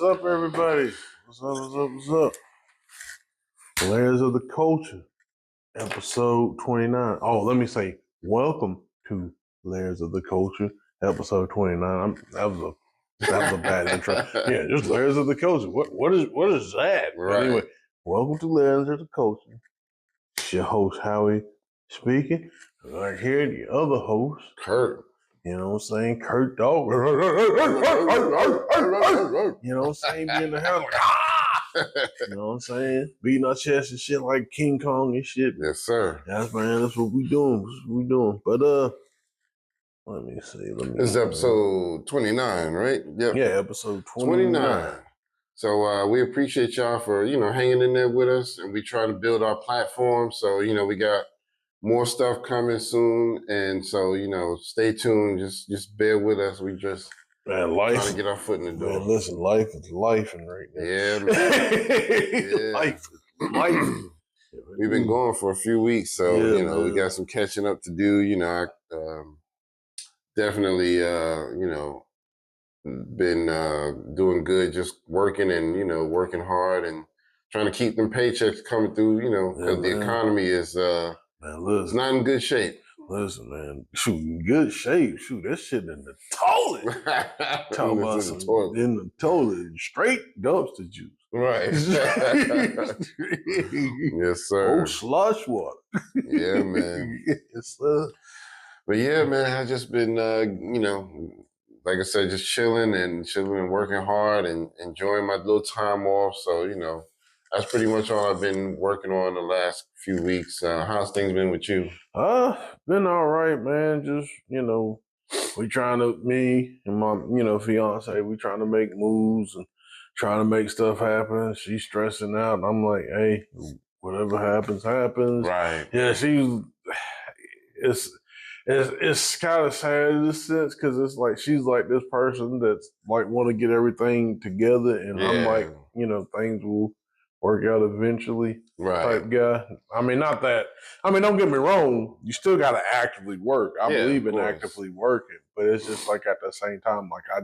What's up, everybody? What's up? Layers of the Culture, episode 29. Oh, let me say, welcome to Layers of the Culture, episode 29. That was a bad intro. Yeah, just Layers of the Culture. What is that? Right. Anyway, welcome to Layers of the Culture. It's your host, Howie, speaking. Right here, the other host, Kurt. You know what I'm saying? Kurt Dog. You know what I'm saying? Be in the house like, You know what I'm saying? Beating our chest and shit like King Kong and shit. Yes, sir. That's what we doing. But let me see. This is episode 29, right? Yep. Yeah, episode 29. So we appreciate y'all for, hanging in there with us, and we try to build our platform. So, we got more stuff coming soon, and so, stay tuned. Just bear with us. We just life, trying to get our foot in the door. Man, listen, life is life right now. Yeah, man. Life. We've been going for a few weeks, so, we got some catching up to do. I definitely, been doing good, just working and, working hard and trying to keep them paychecks coming through, because the economy is it's not in good shape. Listen, man. Shoot, in good shape. Shoot, that shit in the toilet. Talking about in the toilet. Straight dumpster juice. Right. Yes, sir. Oh, slush water. Yeah, man. Yes, sir. But yeah, man, I've just been, like I said, just chilling and working hard and enjoying my little time off. So, that's pretty much all I've been working on the last few weeks. How's things been with you? Been all right, man. Just, me and my, fiance, we trying to make moves and trying to make stuff happen. She's stressing out. And I'm like, hey, whatever happens, happens. Right. Yeah, it's kind of sad in a sense because it's like she's like this person that's like want to get everything together, and I'm like, things will work out eventually, right? Type guy. I mean, not that. I mean, don't get me wrong. You still got to actively work. I believe in actively working, but it's just like at the same time, like I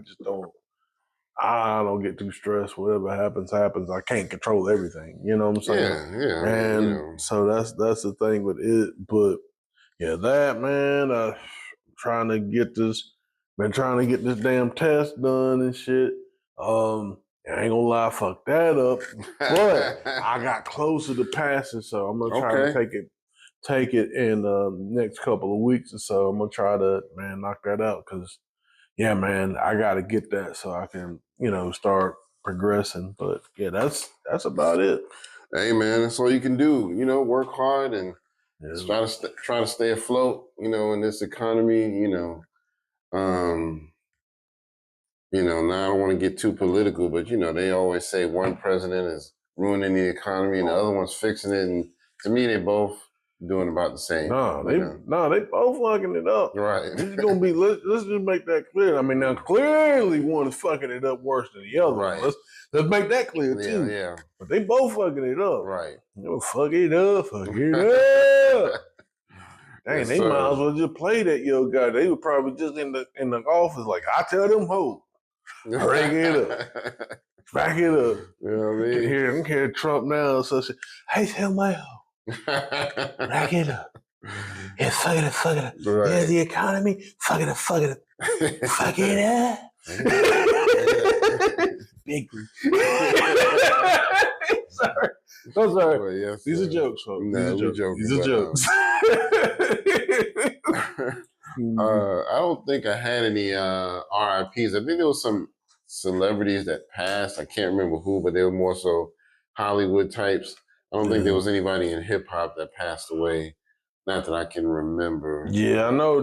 don't get too stressed. Whatever happens, happens. I can't control everything. You know what I'm saying? Yeah. And so that's the thing with it, but. Yeah, that man, trying to get this damn test done and shit. I ain't gonna lie, fuck that up. But I got closer to passing, so I'm gonna try to take it in the next couple of weeks or so. I'm gonna try to knock that out because, yeah, man, I gotta get that so I can start progressing. But yeah, that's about it. Hey, man, that's all you can do. Work hard and. Try to stay afloat, in this economy, now I don't want to get too political, but, they always say one president is ruining the economy and the other one's fixing it. And to me, they both doing about the same. They both fucking it up. Right. This is gonna be, let's just make that clear. I mean, now clearly one is fucking it up worse than the other. Right. Let's make that clear too. Yeah. But they both fucking it up. Right. Fuck it up. Dang, they might as well just play that yo guy. They were probably just in the office like, I tell them hoes. Break it up. Back it up. You know what I mean? Hear Trump now. So she, hey, tell my hoe. Back it up. Yeah, fuck it up. Right. Yeah, the economy. Fuck it up. Fuck it up. Big. Sorry. I'm sorry. Well, yes, these are jokes, folks. No, These are jokes. I don't think I had any RIPs. I think there was some celebrities that passed. I can't remember who, but they were more so Hollywood types. I don't think there was anybody in hip hop that passed away. Not that I can remember. Yeah, I know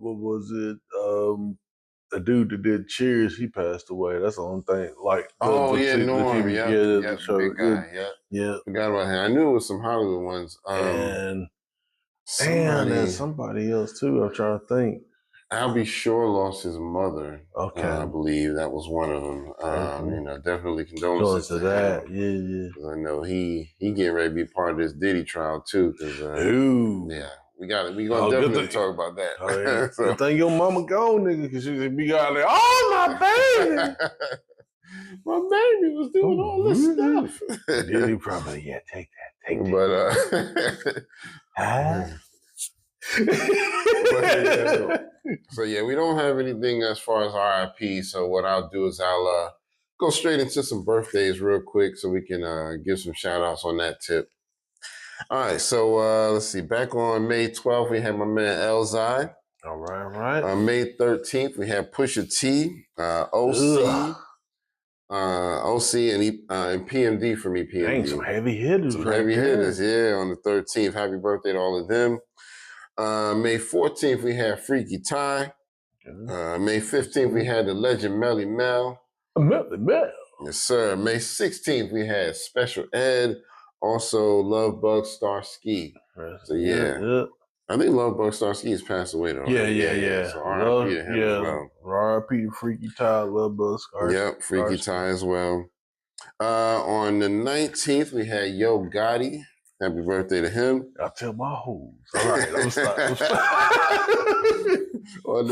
what was it? The dude that did Cheers, he passed away. That's the only thing. Like, Norm. the big guy. Yeah. Forgot about him. I knew it was some Hollywood ones. And there's somebody else too. I'm trying to think. Albie Shore lost his mother. Okay, I believe that was one of them. Definitely condolences to that. Yeah. I know he getting ready to be part of this Diddy trial too. We gonna definitely talk about that. Oh, yeah. Good thing your mama gone, nigga, because she be out there, oh, my baby. My baby was doing all this stuff. Diddy probably, take that. But so yeah, we don't have anything as far as RIP. So what I'll do is I'll go straight into some birthdays real quick so we can give some shout outs on that tip. All right, so let's see. Back on May 12th, we had my man Elzai. All right. On May 13th, we had Pusha T, OC, and PMD from EPMD. Dang, some heavy hitters. Some heavy hitters, yeah, on the 13th. Happy birthday to all of them. May 14th, we had Freaky Ty. May 15th, we had the legend Melly Mel. Melly Mel. Yes, sir. May 16th, we had Special Ed. Also, Love Bug Star Ski. So, yeah. I think Love Bug Star Ski has passed away, though. Yeah. So, R.I.P. to him as well. R.I.P. to Freaky Ty, Love Bug Star. Yep, Freaky Ty as well. On the 19th, we had Yo Gotti. Happy birthday to him. I tell my hoes. All right, I'm stop. On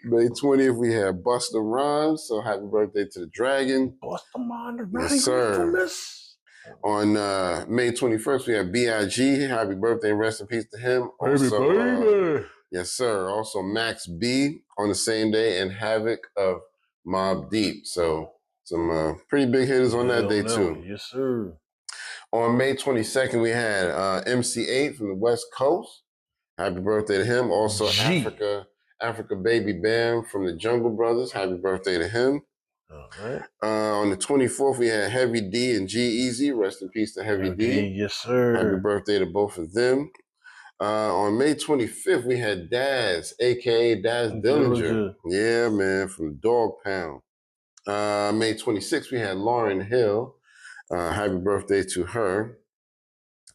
May 20th, we had Busta Rhymes. So happy birthday to the Dragon. Busta Rhymes. Yes, sir. On May 21st, we had B.I.G. Happy birthday and rest in peace to him. Baby. Yes, sir. Also Max B on the same day and Havoc of Mobb Deep. So some pretty big hitters on that day too. Yes, sir. On May 22nd, we had MC8 from the West Coast. Happy birthday to him. Also Africa Baby Bam from the Jungle Brothers. Happy birthday to him. All right. On the 24th, we had Heavy D and G-Eazy. Rest in peace to Heavy D. Yes, sir. Happy birthday to both of them. On May 25th, we had Daz, a.k.a. Daz Dillinger. Yeah, man, from Dog Pound. May 26th, we had Lauryn Hill. Happy birthday to her.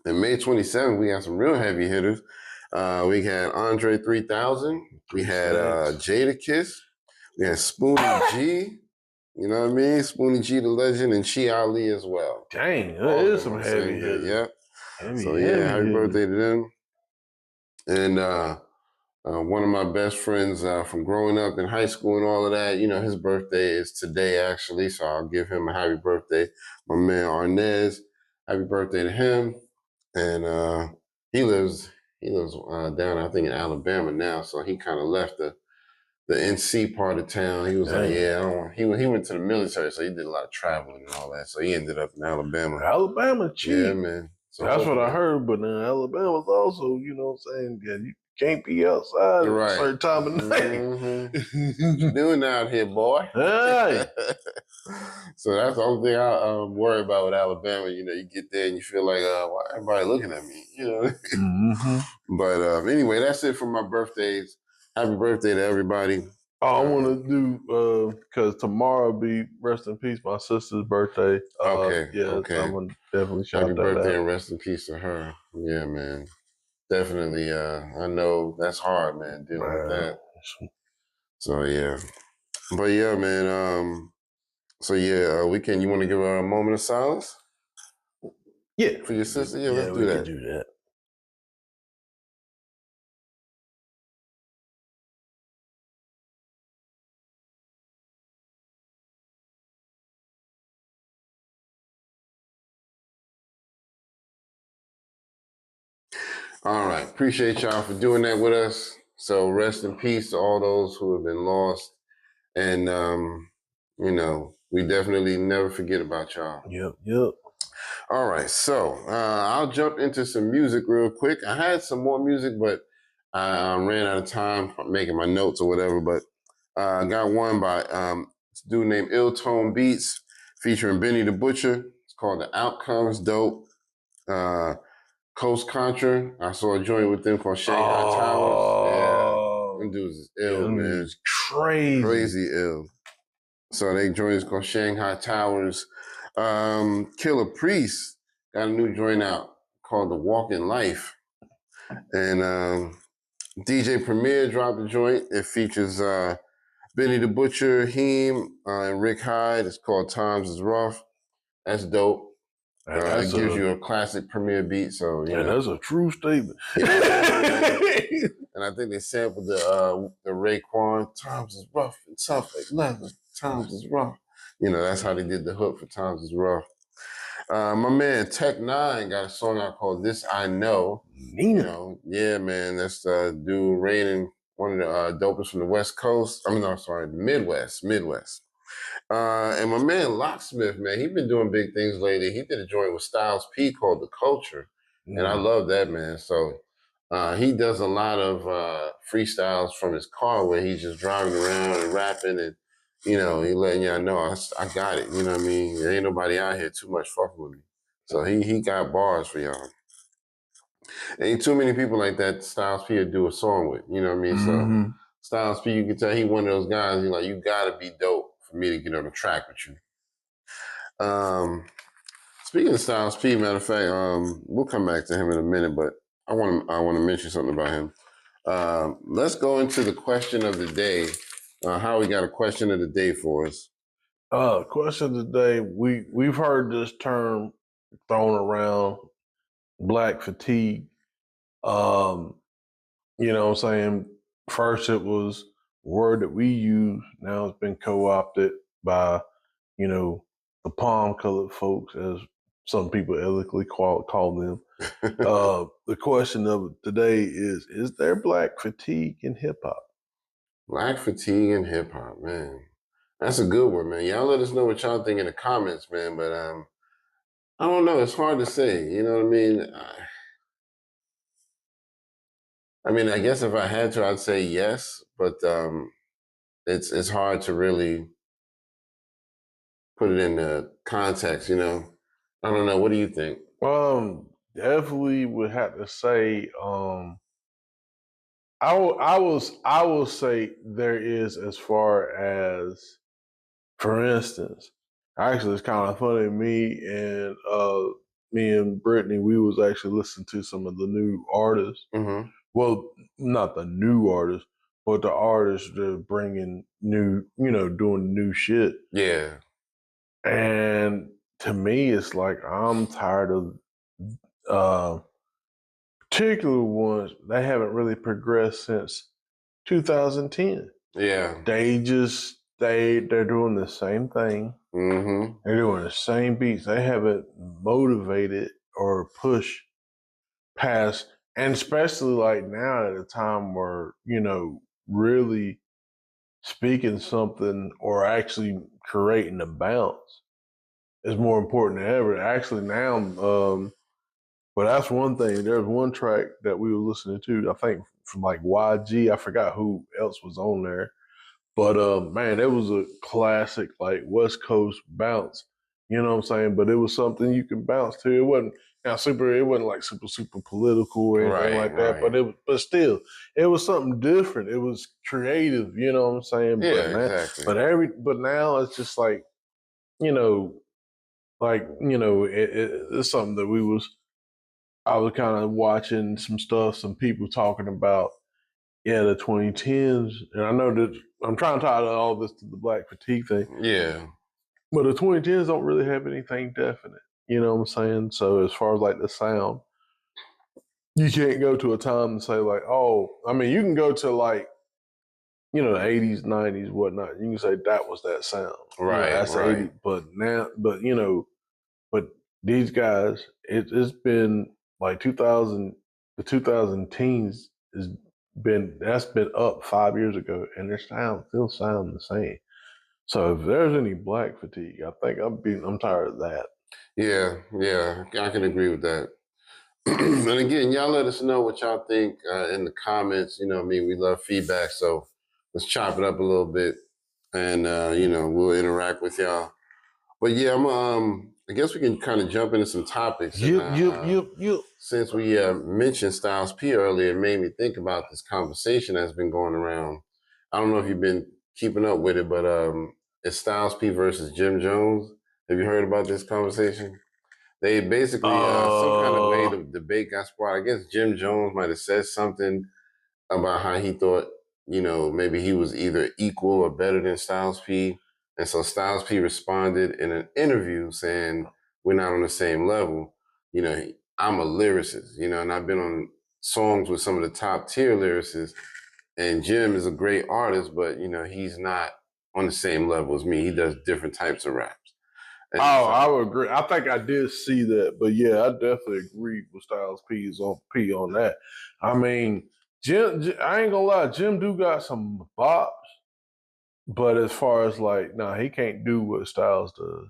And May 27th, we had some real heavy hitters. We had Andre 3000. We had Jadakiss. We had Spoonie G. You know what I mean? Spoonie G, the legend, and Chi Ali as well. Dang, that is some heavy hitters. Yep. Happy birthday to them. And one of my best friends from growing up in high school and all of that, you know, his birthday is today, actually. So I'll give him a happy birthday. My man Arnez, happy birthday to him. And he lives down, I think, in Alabama now. So he kind of left the NC part of town. He was like, I don't want. He went to the military, so he did a lot of traveling and all that. So he ended up in Alabama. Alabama cheap. Yeah, man. So that's what I heard. But Alabama's also, you know what I'm saying? Yeah, you can't be outside at a certain time of night. Mm-hmm. What you doing out here, boy? Hey. So that's the only thing I worry about with Alabama. You know, you get there and you feel like, why everybody looking at me? You know. Mm-hmm. But anyway, that's it for my birthdays. Happy birthday to everybody. I want to do, because tomorrow will be, rest in peace, my sister's birthday. Okay. So I'm going to definitely shout Happy that birthday out. and rest in peace to her. Yeah, man. Definitely. I know that's hard, man, dealing with that. So, yeah. But, yeah, man. You want to give her a moment of silence? Yeah. For your sister? Yeah, let's do that. We can do that. All right. Appreciate y'all for doing that with us. So rest in peace to all those who have been lost. And, you know, we definitely never forget about y'all. Yep. All right. So I'll jump into some music real quick. I had some more music, but I ran out of time making my notes or whatever. But I got one by this dude named Ill Tone Beats featuring Benny the Butcher. It's called The Outcomes. Dope. Coast Contra. I saw a joint with them called Shanghai Towers. Yeah. Them dudes is ill, man. It's crazy. Crazy ill. So they joint is called Shanghai Towers. Killer Priest got a new joint out called The Walking Life. And DJ Premier dropped a joint. It features Benny the Butcher, Heem, and Rick Hyde. It's called Times is Rough. That's dope. It gives you a classic Premier beat, so you know. That's a true statement. And I think they sampled the Raekwon. Times is rough and tough like leather. Times is rough. You know, that's how they did the hook for Times is Rough. My man Tech Nine got a song out called This I Know. Nina. You know, yeah, man, that's dude Rain, one of the dopest from the West Coast. I mean, no, sorry, Midwest. And my man Locksmith, man, he been doing big things lately. He did a joint with Styles P called The Culture, and I love that, man. So he does a lot of freestyles from his car where he's just driving around and rapping and, you know, he letting y'all know, I got it. You know what I mean? There ain't nobody out here too much fucking with me. So he got bars for y'all. Ain't too many people like that Styles P would do a song with. You know what I mean? So Styles P, you can tell he one of those guys, he's like, you gotta be dope for me to get on the track with you. Speaking of Styles P, matter of fact, we'll come back to him in a minute, but I want to mention something about him. Let's go into the question of the day. Howie got a question of the day for us. Question of the day. We've heard this term thrown around, black fatigue. You know what I'm saying? First it was a word that we use, now it's been co-opted by, you know, the palm-colored folks, as some people eloquently call them. The question of today is there black fatigue in hip-hop? Black fatigue in hip-hop, man. That's a good one, man. Y'all let us know what y'all think in the comments, man, but I don't know. It's hard to say. You know what I mean? I mean, I guess if I had to, I'd say yes, but it's hard to really put it in the context, you know? I don't know. What do you think? Definitely would have to say, I will say there is, as far as, for instance, actually it's kind of funny. Me and Brittany, we was actually listening to some of the new artists. Mm-hmm. Well, not the new artists, but the artists that are bringing new, you know, doing new shit. Yeah. And to me, it's like I'm tired of particular ones. They haven't really progressed since 2010. Yeah. They're doing the same thing. Mm-hmm. They're doing the same beats. They haven't motivated or pushed past, and especially like now at a time where, you know, really speaking something or actually creating a bounce is more important than ever. Actually now, but that's one thing. There's one track that we were listening to, I think from like YG. I forgot who else was on there. But man, it was a classic like West Coast bounce. You know what I'm saying? But it was something you could bounce to. It wasn't it wasn't like super political or anything like that. Right. But still, it was something different. It was creative, you know what I'm saying? Yeah, exactly. But now it's just like, you know, it's something that I was kind of watching some stuff, some people talking about, yeah, the 2010s. And I know that I'm trying to tie all this to the black fatigue thing. Yeah. But the 2010s don't really have anything definite. You know what I'm saying? So as far as like the sound, you can't go to a time and say like, oh, I mean, you can go to like, you know, the 80s, 90s, whatnot. You can say that was that sound. Right, You know, that's right. 80s. But now, you know, but these guys, it's been like 2000, the 2000 teens that's been up 5 years ago, and their sound still sound the same. So if there's any black fatigue, I think I'm tired of that. Yeah, I can agree with that. And again, y'all let us know what y'all think in the comments. You know what I mean? We love feedback, so let's chop it up a little bit, and you know, we'll interact with y'all. But yeah, I guess we can kind of jump into some topics. Since we mentioned Styles P earlier, it made me think about this conversation that's been going around. I don't know if you've been keeping up with it, but it's Styles P versus Jim Jones. Have you heard about this conversation? They basically, some kind of way the debate got sparked. I guess Jim Jones might have said something about how he thought, you know, maybe he was either equal or better than Styles P. And so Styles P responded in an interview saying, we're not on the same level. You know, I'm a lyricist, you know, and I've been on songs with some of the top tier lyricists. And Jim is a great artist, but, you know, he's not on the same level as me. He does different types of raps. And I would agree. I think I did see that, but yeah, I definitely agree with Styles P on that. I mean, Jim, I ain't gonna lie, Jim do got some bops, but as far as like, nah, he can't do what Styles does.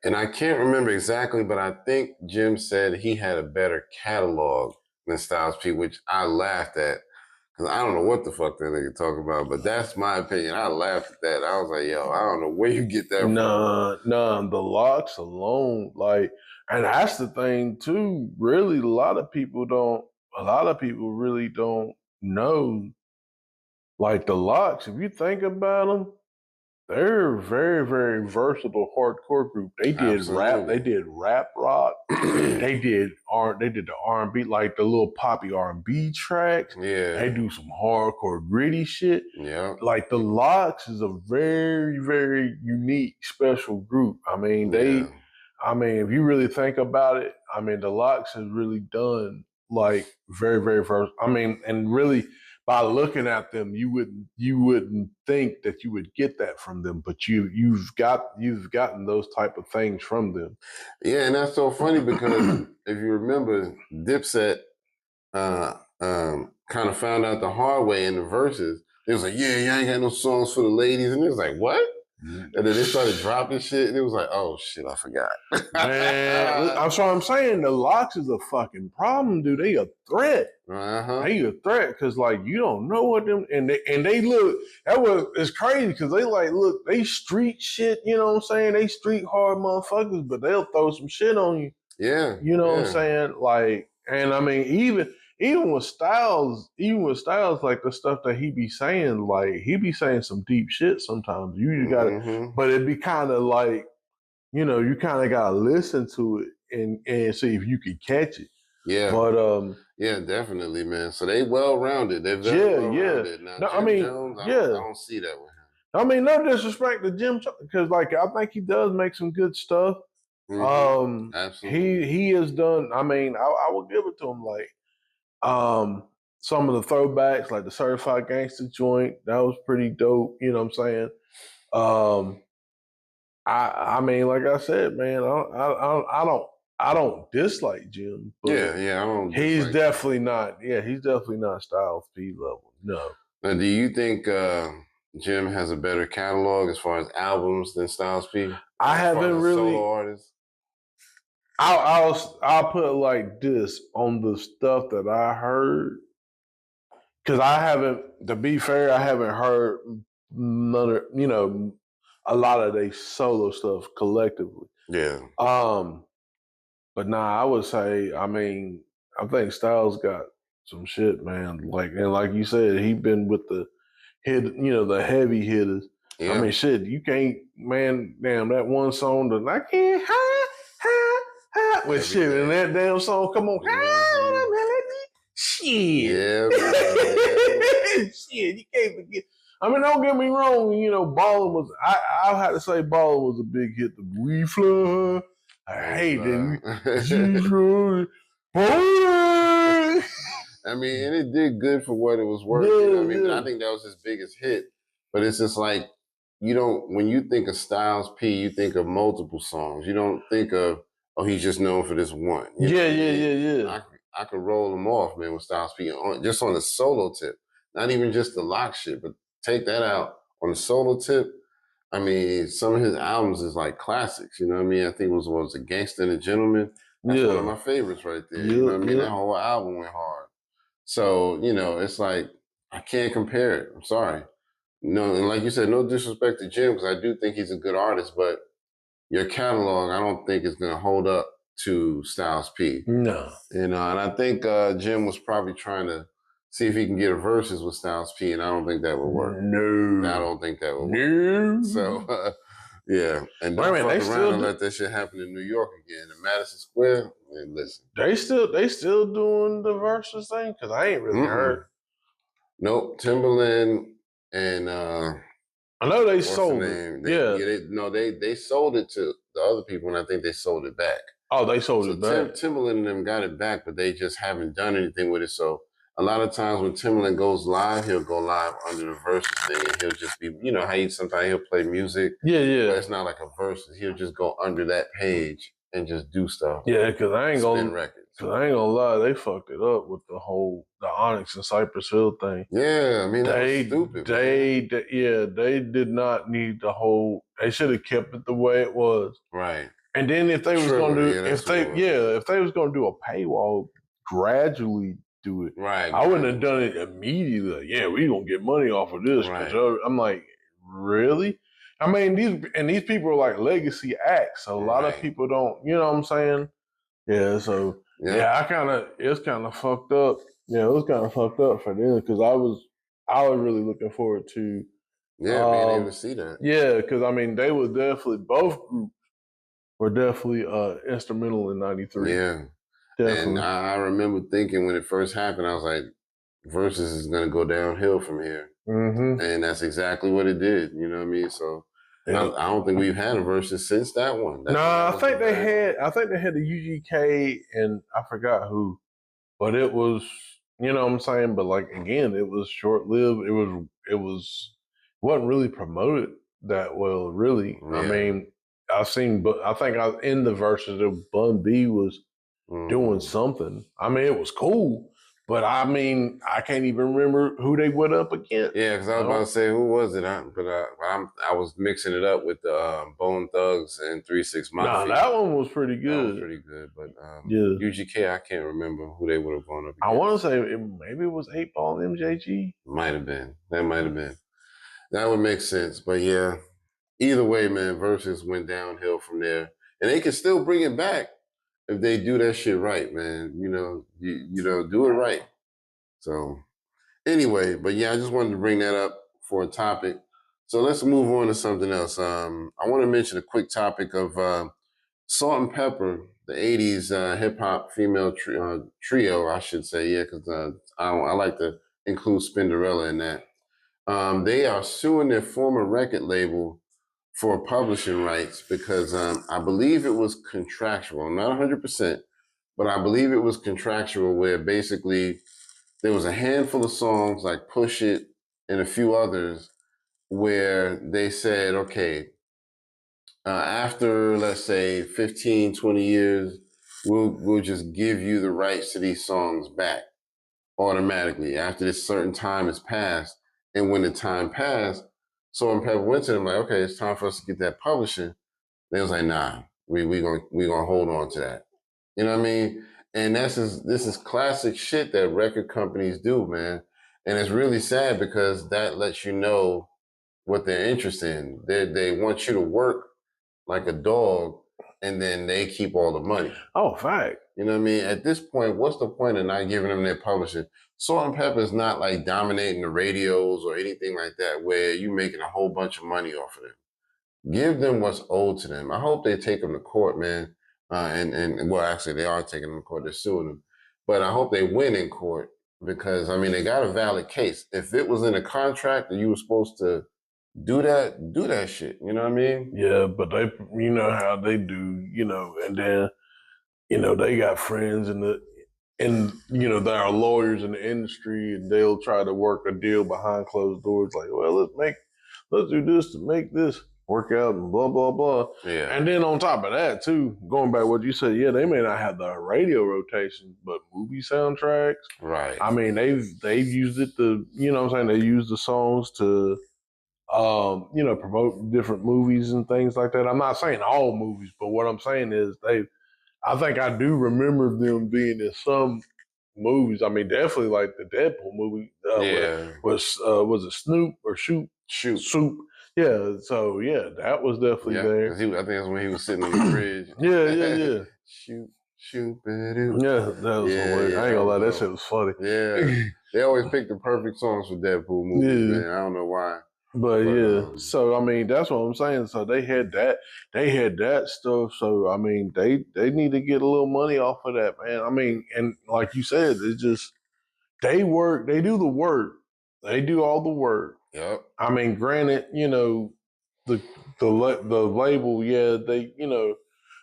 And I can't remember exactly, but I think Jim said he had a better catalog than Styles P, which I laughed at. Because I don't know what the fuck that nigga talk about, but that's my opinion. I laughed at that. I was like, yo, I don't know where you get that from. Nah, the locks alone, like, and that's the thing too. Really, a lot of people really don't know, like the locks. If you think about them, they're a very, very versatile hardcore group. They did rap, they did rap rock, they did the R&B, like the little poppy R&B tracks. Yeah. They do some hardcore gritty shit. Yeah. Like the Locks is a very, very unique, special group. I mean, if you really think about it, I mean, the Locks has really done like very, very first. I mean, and really by looking at them, you wouldn't think that you would get that from them, but you've gotten those type of things from them. Yeah, and that's so funny because if you remember, Dipset kind of found out the hard way in the verses. It was like, yeah, you ain't got no songs for the ladies, and it was like, what? And then they started dropping shit, and it was like, oh shit, I forgot. Man, that's what I'm saying. The Locks is a fucking problem, dude. They a threat. They a threat because like you don't know what them and they look. It's crazy because they street shit. You know what I'm saying? They street hard motherfuckers, but they'll throw some shit on you. Yeah, you know what I'm saying? Like, and I mean even with Styles, like the stuff that he be saying, like he be saying some deep shit sometimes. You just gotta, but it be kind of like, you kind of gotta listen to it and see if you could catch it. Yeah, but yeah, definitely, man. So they well rounded. They're very well rounded. Now, no, Jim Jones, I don't see that with him. I mean, no disrespect to Jim, because like I think he does make some good stuff. Absolutely. He has done. I mean, I will give it to him. Like, some of the throwbacks, like the Certified Gangster joint, that was pretty dope. You know what I'm saying? I mean, like I said, man, I don't dislike Jim. But yeah, I don't. He's definitely not. Yeah, he's definitely not Styles P level. No. Now, do you think Jim has a better catalog as far as albums than Styles P? I haven't really. Solo artists. I'll put it like this on the stuff that I heard, because I haven't. To be fair, I haven't heard none of a lot of their solo stuff collectively. Yeah. But nah, I would say, I mean, I think Styles got some shit, man. Like you said, he been with the the heavy hitters. Yeah. I mean, shit, you can't, man. Damn, that one song, that I can't with shit, and that damn song, come on, shit, yeah, shit, you can't forget. I mean, don't get me wrong. Ballin' was. I had to say, Ballin' was a big hit. The We Fly. I hate that. I mean, and it did good for what it was worth. I think that was his biggest hit. But it's just like, when you think of Styles P, you think of multiple songs. You don't think of, he's just known for this one. Yeah. I could roll them off, man, with Styles P, just on the solo tip. Not even just the lock shit, but take that out. On the solo tip, I mean, some of his albums is like classics. You know what I mean? I think it was A Gangster and a Gentleman. That's one of my favorites right there. You know what I mean? That whole album went hard. So, it's like, I can't compare it. I'm sorry. No, and like you said, no disrespect to Jim, because I do think he's a good artist, but your catalog, I don't think is going to hold up to Styles P. No. And I think Jim was probably trying to see if he can get a verses with Styles P, and I don't think that would work. No. I don't think that would work. So, yeah. And don't fuck around and let that shit happen in New York again. In Madison Square, man, listen. They still doing the verses thing? Because I ain't really heard. Nope. Timberland and I know they sold it. They sold it to the other people, and I think they sold it back. Oh, they sold it back. Timberland and them got it back, but they just haven't done anything with it. So a lot of times when Timbaland goes live, he'll go live under the verses thing, and he'll just be, you know, how sometimes he'll play music, but it's not like a verses. He'll just go under that page and just do stuff. Yeah, because I ain't spin records. Cause I ain't gonna lie, they fucked it up with the Onyx and Cypress Hill thing. Yeah, I mean that was stupid. They did not need the whole. They should have kept it the way it was. Right. And then if they was gonna do, if they was gonna do a paywall, gradually do it. Right. I wouldn't have done it immediately. Like, yeah, we gonna get money off of this. Right. I'm like, really? I mean, these people are like legacy acts, so a lot of people don't. You know what I'm saying? Yeah. So it's kind of fucked up. Yeah, it was kind of fucked up for them because I was really looking forward to. Being able to see that. Yeah, because I mean, they were definitely both groups were definitely instrumental in '93. Yeah, definitely. And I remember thinking when it first happened, I was like, Versus is going to go downhill from here, and that's exactly what it did. You know what I mean? So. Yeah. I don't think we've had a versus since that one. I think they had the UGK and I forgot who, but it was, you know what I'm saying. But like again, it was short lived. It wasn't really promoted that well, really. Yeah. I mean, I think in the verses of Bun B was doing something. I mean, it was cool. But I mean, I can't even remember who they went up against. Yeah, because I was about to say who was it, I was mixing it up with the Bone Thugs and 3 6 Mafia. No, that one was pretty good. That was pretty good, but UGK, I can't remember who they would have gone up against. I want to say maybe it was 8 Ball MJG. Might have been. That might have been. That would make sense. But yeah, either way, man, Versus went downhill from there, and they can still bring it back. If they do that shit right, man, you know, do it right. So anyway, but yeah, I just wanted to bring that up for a topic. So let's move on to something else. I want to mention a quick topic of Salt and Pepper, the 80s hip hop female trio, I should say. Yeah, because I like to include Spinderella in that. They are suing their former record label for publishing rights because I believe it was contractual, not 100%, but I believe it was contractual where basically there was a handful of songs like Push It and a few others where they said, okay, after let's say 15, 20 years, we'll just give you the rights to these songs back automatically after this certain time has passed. And when the time passed, Salt and Pepper went to them like, okay, it's time for us to get that publishing. They was like, nah, we gonna hold on to that. You know what I mean? And this is classic shit that record companies do, man. And it's really sad because that lets you know what they're interested in. They want you to work like a dog, and then they keep all the money. Oh, fact. You know what I mean? At this point, what's the point of not giving them their publishing? Salt and Pepper is not like dominating the radios or anything like that where you're making a whole bunch of money off of them. Give them what's owed to them. I hope they take them to court, man. And well, actually, they are taking them to court. They're suing them. But I hope they win in court because, I mean, they got a valid case. If it was in a contract and you were supposed to do that shit. You know what I mean? Yeah, but they, you know how they do, you know, and then, you know, they got friends and you know, there are lawyers in the industry and they'll try to work a deal behind closed doors like, well, let's do this to make this work out and blah, blah, blah. Yeah. And then on top of that too, going back to what you said, yeah, they may not have the radio rotation, but movie soundtracks. Right. I mean, they've used it to, you know what I'm saying? They use the songs to you know, promote different movies and things like that. I'm not saying all movies, but what I'm saying is I think I do remember them being in some movies. I mean, definitely like the Deadpool movie. Was it Snoop or Shoot? Soup. Yeah. So yeah, that was definitely there. I think that's when he was sitting on the bridge. Yeah. Shoot. Yeah, that was hilarious. I ain't gonna lie, that shit was funny. Yeah. They always pick the perfect songs for Deadpool movies, man. I don't know why. But so I mean that's what I'm saying. So they had that stuff. So I mean they need to get a little money off of that, man. I mean, and like you said, it's just they do the work, they do all the work. Yep. I mean, granted, you know, the label, yeah, they, you know,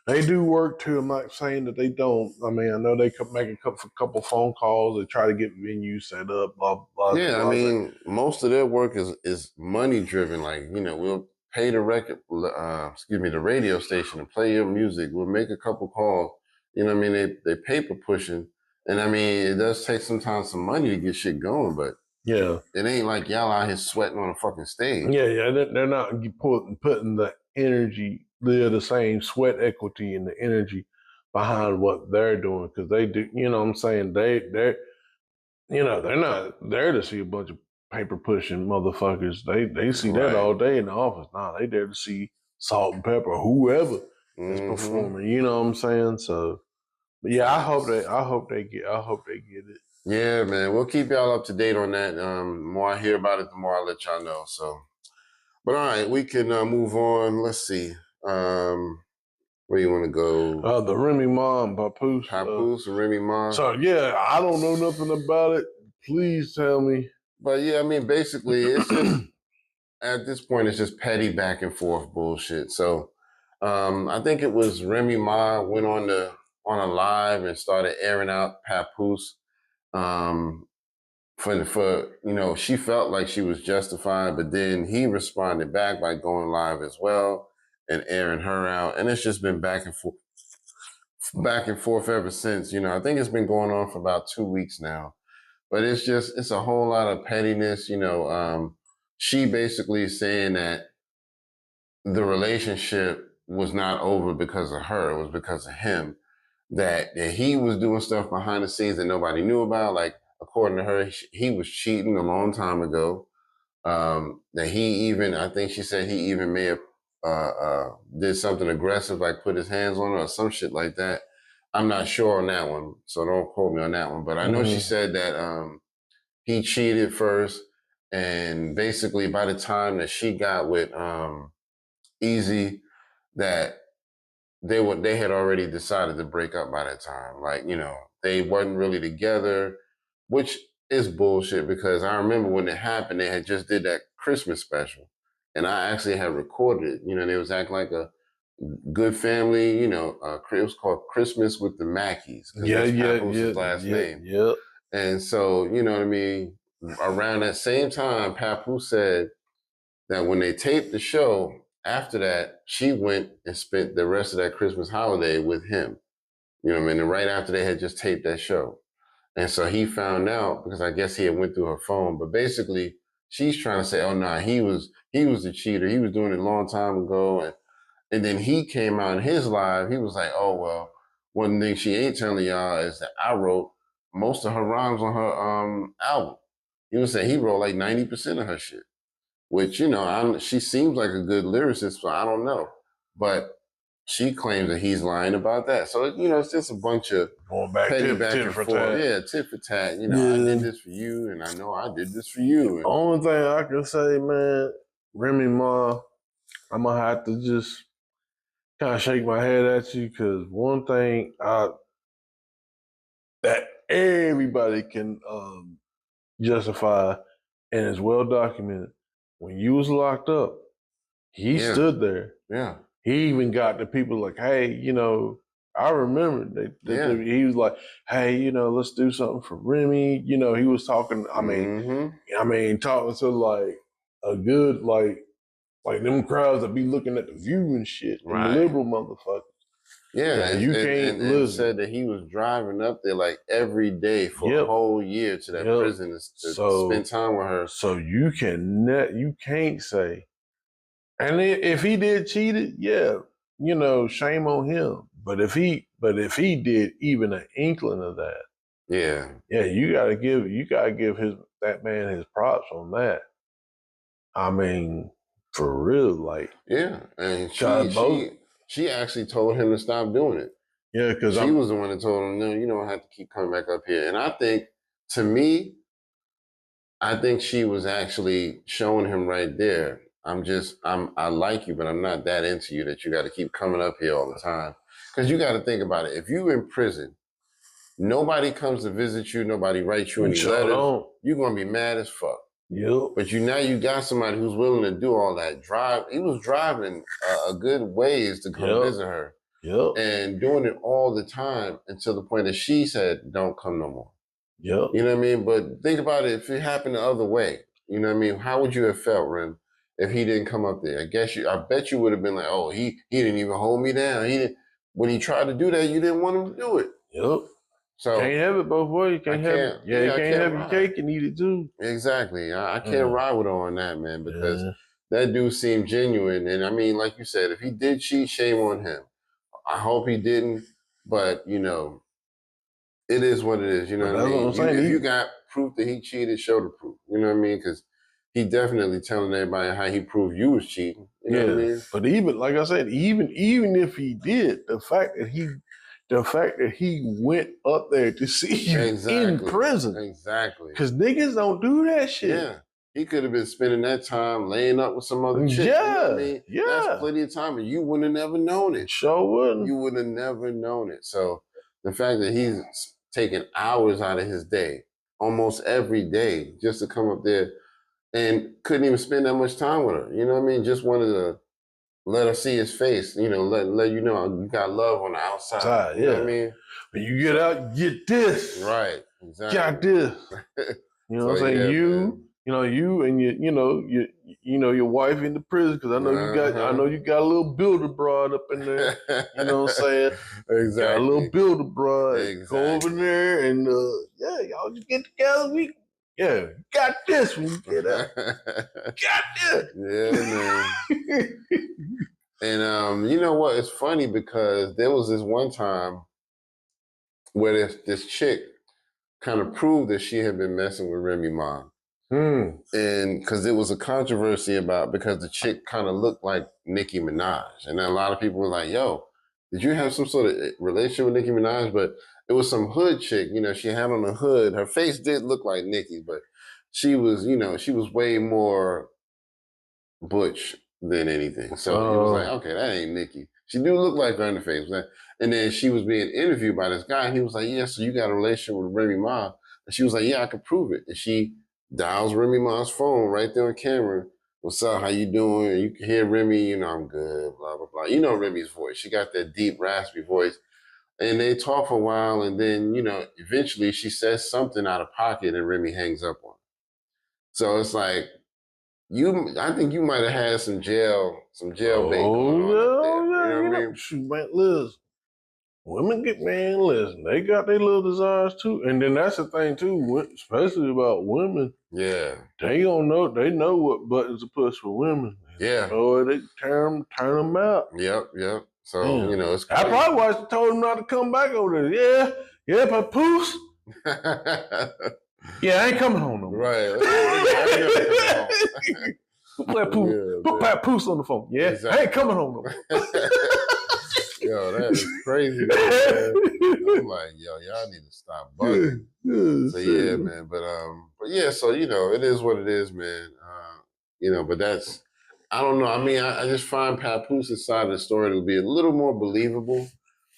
They do work too. I'm not saying that they don't. I mean, I know they could make a couple phone calls and try to get venues set up. Blah blah Yeah, blah. I mean, most of their work is money driven. Like, we'll pay the the radio station to play your music. We'll make a couple calls. You know what I mean? They paper pushing, and I mean, it does take sometimes some money to get shit going, but Yeah, it ain't like y'all out here sweating on a fucking stage. yeah. They're not putting the energy, the same sweat equity and the energy behind what they're doing because they do. You know what I'm saying? They're not there to see a bunch of paper pushing motherfuckers. They see that all day in the office. Nah, they there to see Salt and Pepper, whoever is performing. You know what I'm saying? So, but yeah, I hope they get it. Yeah, man. We'll keep y'all up to date on that. The more I hear about it, the more I'll let y'all know. So, but all right, we can move on. Let's see. Where you want to go? The Remy Ma and Papoose. Papoose and Remy Ma. So yeah, I don't know nothing about it. Please tell me. But yeah, I mean, basically, it's just at this point, it's just petty back and forth bullshit. So, I think it was Remy Ma went on a live and started airing out Papoose. For she felt like she was justified, but then he responded back by going live as well and airing her out, and it's just been back and forth ever since. I think it's been going on for about 2 weeks now, but it's a whole lot of pettiness. She basically is saying that the relationship was not over because of her; it was because of him. That he was doing stuff behind the scenes that nobody knew about, like, according to her, he was cheating a long time ago. That I think she said he even may have did something aggressive, like put his hands on her or some shit like that. I'm not sure on that one, so don't quote me on that one. But I know she said that he cheated first, and basically by the time that she got with Easy, that they had already decided to break up by that time. Like, they wasn't really together, which is bullshit because I remember when it happened, they had just did that Christmas special. And I actually had recorded it. They was acting like a good family, it was called Christmas with the Mackeys. Yeah, Papoose's last name. Yeah. And so, you know what I mean? Around that same time, Papoose said that when they taped the show, after that, she went and spent the rest of that Christmas holiday with him. You know what I mean? And right after they had just taped that show. And so he found out because I guess he had went through her phone. But basically, she's trying to say, oh, nah, he was the cheater. He was doing it a long time ago. And then he came out in his live. He was like, oh, well, one thing she ain't telling y'all is that I wrote most of her rhymes on her album. He was saying he wrote like 90% of her shit, which, she seems like a good lyricist, so I don't know. But she claims that he's lying about that. So, it's just a bunch of going back petty tit, back tit and for forth. tat. Yeah, tit for tat. I did this for you, and I know I did this for you. The only thing I can say, man, Remy Ma, I'm going to have to just kind of shake my head at you because one thing that everybody can justify and is well documented, when you was locked up, he stood there. Yeah. He even got the people like, hey, I remember he was like, hey, let's do something for Remy. He was talking. I mean, talking to like a good like them crowds that be looking at the View and shit, and the liberal motherfuckers. Yeah, you can't and said that he was driving up there like every day for a whole year to that prison to spend time with her. So you can't say. And if he did cheated, yeah, shame on him. But if he did even an inkling of that, yeah, you gotta give that man his props on that. I mean, for real, like and she actually told him to stop doing it. Yeah, because she was the one that told him, no, you don't have to keep coming back up here. And I think, to me, she was actually showing him right there. I like you, but I'm not that into you that you got to keep coming up here all the time. Because you got to think about it. If you're in prison, nobody comes to visit you, nobody writes you any letters, you're going to be mad as fuck. Yep. But you got somebody who's willing to do all that. He was driving a good ways to come visit her. Yep. And doing it all the time until the point that she said, don't come no more. Yep. You know what I mean? But think about it, if it happened the other way, you know what I mean? How would you have felt, Ren, if he didn't come up there? I bet you would have been like, oh, he didn't even hold me down. He didn't. When he tried to do that, you didn't want him to do it. Yep. So can't have it both ways. You can't have it. Yeah, you can't have your cake and eat it too. Exactly. I can't ride with her on that, man, because that dude seemed genuine. And I mean, like you said, if he did cheat, shame on him. I hope he didn't, but you know, it is what it is. You know what I mean? If you got proof that he cheated, show the proof. You know what I mean? Because he definitely telling everybody how he proved you was cheating. You know what I mean? But even like I said, even if he did, the fact that he went up there to see you in prison. Exactly. Because niggas don't do that shit. Yeah. He could have been spending that time laying up with some other chick. Yeah. You know what I mean? Yeah. That's plenty of time, and you wouldn't have never known it. Sure wouldn't. You would have never known it. So the fact that he's taking hours out of his day, almost every day, just to come up there and couldn't even spend that much time with her. You know what I mean? Just wanted to let her see his face, you know, let you know you got love on the outside. You know what I mean? When you get out, get this. Right. Exactly. Got this. You know what I'm saying? Yeah, you and your wife in the prison, because I know you got a little builder broad up in there. You know what I'm saying? Exactly. Got a little builder broad. Exactly. Go over there and y'all just get together. Got this when you get out. Got this. Yeah, man. And you know what? It's funny because there was this one time where this chick kind of proved that she had been messing with Remy Ma. And because there was a controversy because the chick kind of looked like Nicki Minaj. And then a lot of people were like, yo, did you have some sort of relationship with Nicki Minaj? But it was some hood chick, you know, she had on a hood. Her face did look like Nicki, but she was way more butch than anything. So he was like, okay, that ain't Nicki. She do look like her in the face. And then she was being interviewed by this guy, and he was like, yeah, so you got a relationship with Remy Ma. And she was like, yeah, I could prove it. And she dials Remy Ma's phone right there on camera. What's up? How you doing? And you can hear Remy, you know, I'm good, blah, blah, blah. You know Remy's voice. She got that deep, raspy voice. And they talk for a while, and then, you know, eventually she says something out of pocket, and Remy hangs up on her. So it's like, I think you might have had some jail bait going on up there. You know what I mean? Shoot, man, listen. Women listen, they got their little desires too. And then that's the thing too, especially about women. Yeah. They know what buttons to push for women. Yeah. So they turn them out. Yep. So, you know, it's crazy. I probably told them not to come back over there. Yeah, Papoose. Yeah, I ain't coming home no more. Right. Put Papoose on the phone. Yeah, exactly. I ain't coming home no more. Yo, that is crazy, man. I'm like, yo, y'all need to stop bugging. So yeah, man. But yeah, so you know, it is what it is, man. You know, but that's, I don't know. I mean, I just find Papoose's side of the story to be a little more believable.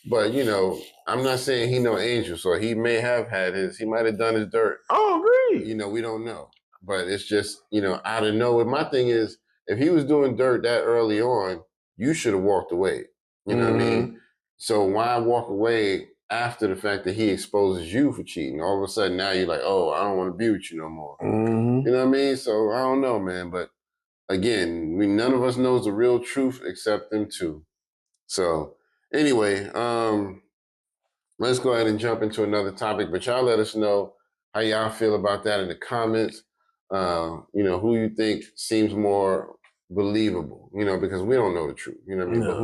But you know, I'm not saying he no angel, so he may have he might have done his dirt. I agree. You know, we don't know. But it's just, you know, out of nowhere. My thing is, if he was doing dirt that early on, you should have walked away. You know what I mean? So why walk away after the fact that he exposes you for cheating? All of a sudden now you're like, oh, I don't want to be with you no more. You know what I mean? So I don't know, man. But again, none of us knows the real truth except them two. So anyway, let's go ahead and jump into another topic. But y'all let us know how y'all feel about that in the comments. You know, who you think seems more believable, you know, because we don't know the truth. You know what I mean? But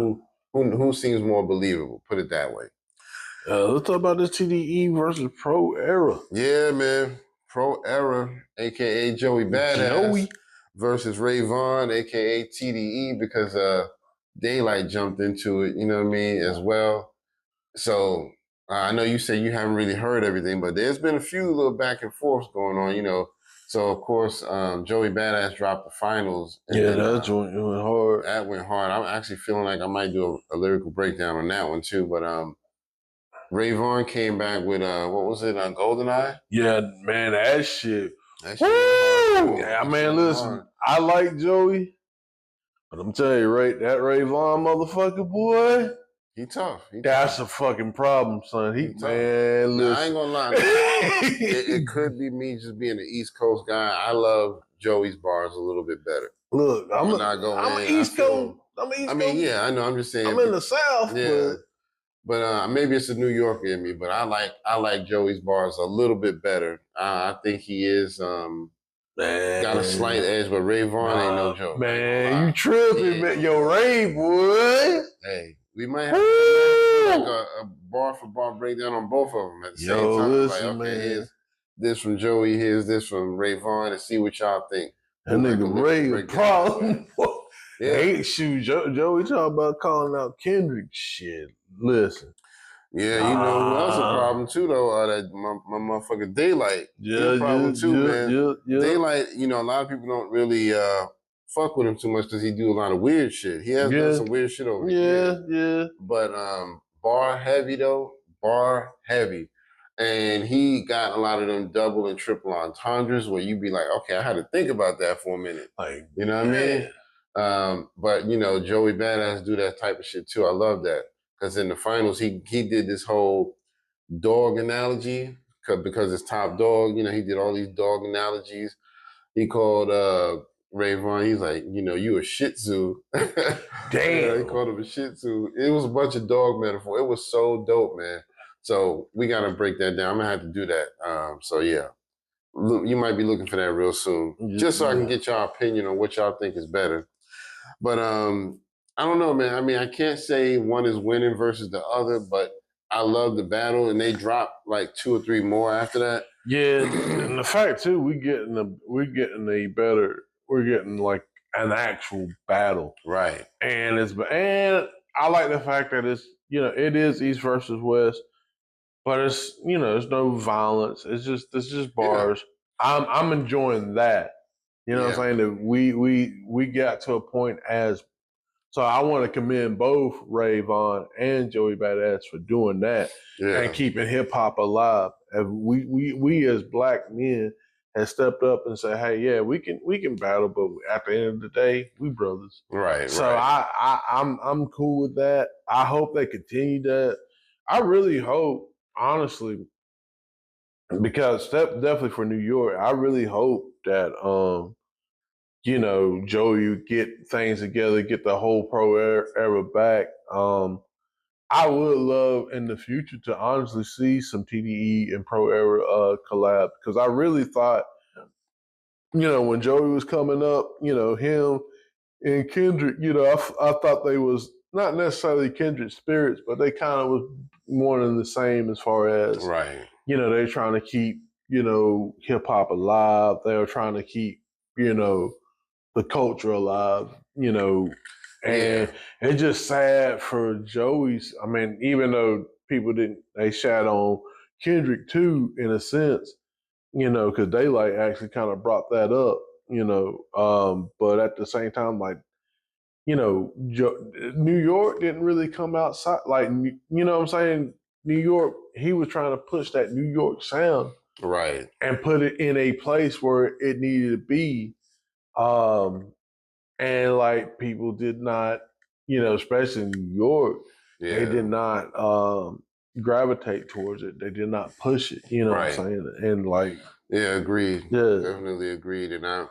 who seems more believable? Put it that way. Let's talk about this TDE versus Pro Era. Yeah, man. Pro Era, a.k.a. Joey Badass, versus Ray Vaughn, a.k.a. TDE, because Daylight jumped into it, you know what I mean, as well. So I know you say you haven't really heard everything, but there's been a few little back and forths going on, you know. So, of course, Joey Badass dropped the finals. And that went hard. That went hard. I'm actually feeling like I might do a lyrical breakdown on that one, too. But Ray Vaughn came back with, what was it, GoldenEye? Yeah, man, that shit. Yeah, man, listen, I like Joey, but I'm telling you, that Ray Vaughn motherfucker, boy. He tough. That's a fucking problem, son. He tough. Man, listen. Now, I ain't gonna lie. It could be me just being an East Coast guy. I love Joey's bars a little bit better. Look, I'm an East Coast. I mean, yeah, I know. I'm just saying. I'm in the South, yeah. But maybe it's a New Yorker in me. But I like Joey's bars a little bit better. I think he is got a slight edge, but Ray Vaughn ain't no joke. Man, you tripping, man. Yo, Ray, boy. Hey, we might have like a bar for bar breakdown on both of them at the same time. Listen, like, okay, here's this from Joey, here's this from Ray Vaughn, and see what y'all think. That nigga Ray a problem. Yeah. Hey, shoot, Joey talking about calling out Kendrick. Shit, listen. Yeah, you know who else a problem too though? That my motherfucker Daylight. Yeah, a problem too, man. Yeah. Daylight, you know, a lot of people don't really fuck with him too much because he do a lot of weird shit. He has done some weird shit over the years. Yeah. But bar heavy. And he got a lot of them double and triple entendres where you be like, okay, I had to think about that for a minute. Like, you know what I mean? But you know, Joey Badass do that type of shit too. I love that. Because in the finals, he did this whole dog analogy because it's Top Dog. You know, he did all these dog analogies. He called Ray Vaughn, he's like, you know, you a Shih Tzu. Damn. He called him a Shih Tzu. It was a bunch of dog metaphor. It was so dope, man. So we got to break that down. I'm going to have to do that. So, yeah. You might be looking for that real soon. Just so I can get y'all opinion on what y'all think is better. But I don't know, man. I mean, I can't say one is winning versus the other, but I love the battle, and they drop like 2 or 3 more after that. Yeah, and the fact too, we're getting like an actual battle, right? And I like the fact that it's, you know, it is East versus West, but it's, you know, there's no violence. It's just bars. Yeah. I'm enjoying that. You know what I'm saying? That we got to a point as. So I want to commend both Ray Vaughn and Joey Badass for doing that and keeping hip hop alive. And we as black men have stepped up and said, "Hey, yeah, we can battle, but at the end of the day, we brothers." Right. So I'm cool with that. I hope they continue that. I really hope, honestly, because definitely for New York, I really hope that you know, Joey get things together, get the whole pro era back. I would love in the future to honestly see some TDE and pro era collab, because I really thought, you know, when Joey was coming up, you know, him and Kendrick, you know, I thought they was not necessarily kindred spirits, but they kind of was more than the same as far as, you know, they're trying to keep, you know, hip hop alive. They were trying to keep, you know, the culture alive, you know, and it's just sad for Joey's. I mean, even though people they shat on Kendrick too, in a sense, you know, because Daylight actually kind of brought that up, you know, but at the same time, like, you know, New York didn't really come outside, like, you know what I'm saying? New York, he was trying to push that New York sound, right, and put it in a place where it needed to be. And like people did not, you know, especially in New York, they did not gravitate towards it. They did not push it, you know what I'm saying? And like, agreed. Yeah. Definitely agreed. And I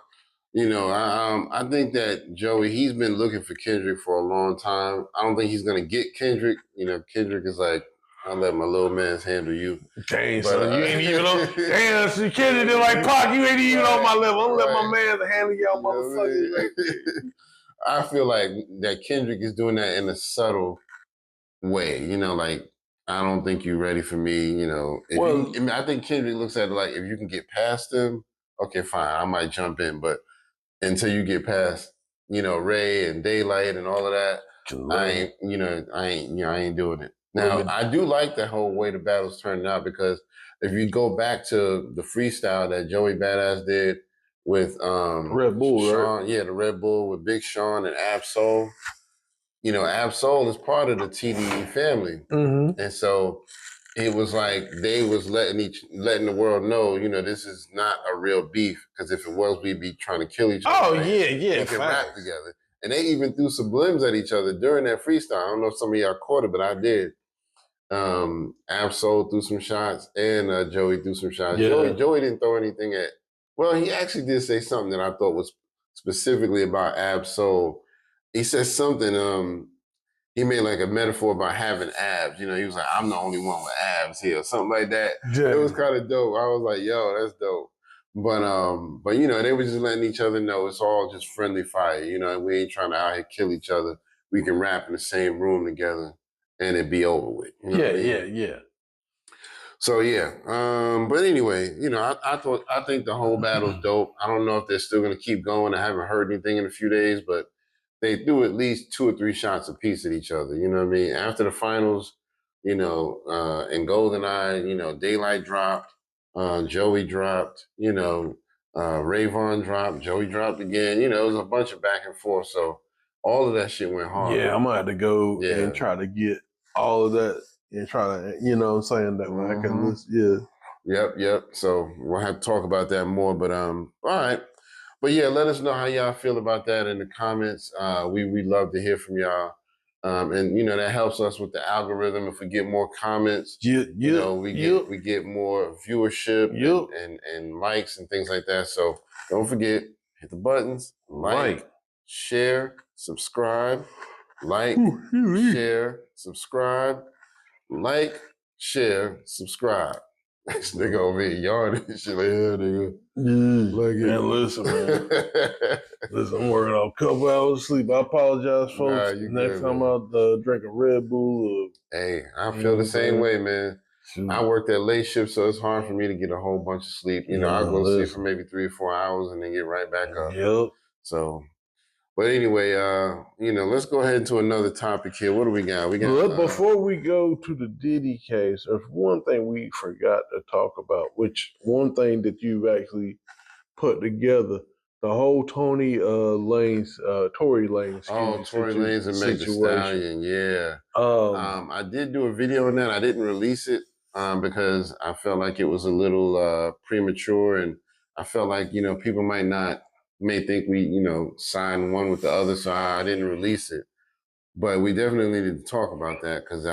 think that Joey, he's been looking for Kendrick for a long time. I don't think he's gonna get Kendrick. You know, Kendrick is like, I'll let my little man's handle you. Dang, but, son, you ain't even on. Damn, so Kendrick did like Pac, you ain't even on my level. I'm gonna let my man handle y'all motherfuckers. I feel like that Kendrick is doing that in a subtle way. You know, like, I don't think you're ready for me. You know, I think Kendrick looks at it like, if you can get past him, okay, fine, I might jump in. But until you get past, you know, Ray and Daylight and all of that, I ain't doing it. Now, I do like the whole way the battle's turning out, because if you go back to the freestyle that Joey Badass did with Red Bull, Sean, right? Yeah, the Red Bull with Big Sean and Ab-Soul. You know, Ab-Soul is part of the TDE family. Mm-hmm. And so it was like they was letting the world know, you know, this is not a real beef, because if it was, we'd be trying to kill each other. Oh, right? We can rap together. And they even threw sublims at each other during that freestyle. I don't know if some of y'all caught it, but I did. Absol threw some shots and Joey threw some shots. Yeah. Joey didn't throw anything at. Well, he actually did say something that I thought was specifically about Absol. He said something. He made like a metaphor about having abs. You know, he was like, "I'm the only one with abs here," or something like that. Yeah. It was kind of dope. I was like, "Yo, that's dope." But you know, they were just letting each other know it's all just friendly fire. You know, we ain't trying to out here kill each other. We can rap in the same room together and it be over with. You know what I mean? Yeah. So yeah, but anyway, you know, I think the whole battle's dope. I don't know if they're still gonna keep going. I haven't heard anything in a few days, but they threw at least 2 or 3 shots apiece at each other. You know what I mean? After the finals, you know, in GoldenEye, you know, Daylight dropped, Joey dropped, you know, Rayvon dropped, Joey dropped again. You know, it was a bunch of back and forth. So all of that shit went hard. Yeah, I'm gonna have to go and try to get all of that and try to, you know what I'm saying, that way I can listen. Yeah. Yep. So we'll have to talk about that more. But all right. But yeah, let us know how y'all feel about that in the comments. We love to heir from y'all. And you know, that helps us with the algorithm. If we get more comments, you know, we get more viewership and likes and things like that. So don't forget, hit the buttons, like, share, subscribe, like, share, subscribe, like, share, subscribe. This nigga over here yawning and shit like, yeah, nigga. Like it. Man, listen, man. Listen, I'm working on a couple hours of sleep. I apologize, folks. Next time I'll drink a Red Bull. Hey, I feel the same way, man. I work that late shift, so it's hard for me to get a whole bunch of sleep. You know, I'll go to sleep for maybe 3 or 4 hours and then get right back up. Yep. So, but anyway, you know, let's go ahead to another topic here. What do we got? Before we go to the Diddy case, there's one thing we forgot to talk about, which one thing that you've actually put together, the whole Tory Lanez. Tory Lanez and Meg Thee Stallion, yeah. I did do a video on that. I didn't release it because I felt like it was a little premature, and I felt like, you know, people may think we, you know, signed one with the other, so I didn't release it. But we definitely needed to talk about that because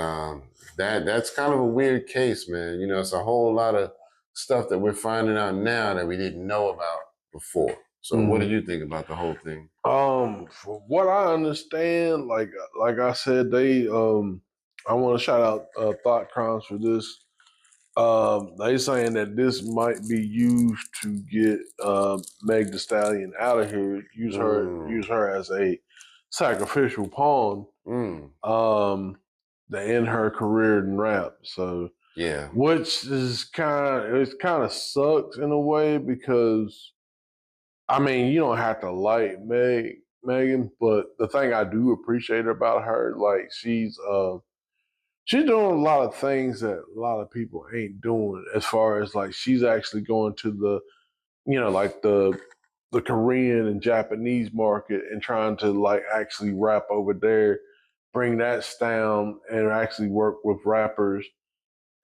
that's kind of a weird case, man. You know, it's a whole lot of stuff that we're finding out now that we didn't know about before. So what did you think about the whole thing? From what I understand, like I said, they I want to shout out Thought Crimes for this. They saying that this might be used to get Meg Thee Stallion out of here, use her as a sacrificial pawn to end her career in rap. So yeah, which is kind of sucks in a way because I mean you don't have to like Megan, but the thing I do appreciate about her, like she's doing a lot of things that a lot of people ain't doing, as far as like she's actually going to the, you know, like the Korean and Japanese market and trying to like actually rap over there, bring that down and actually work with rappers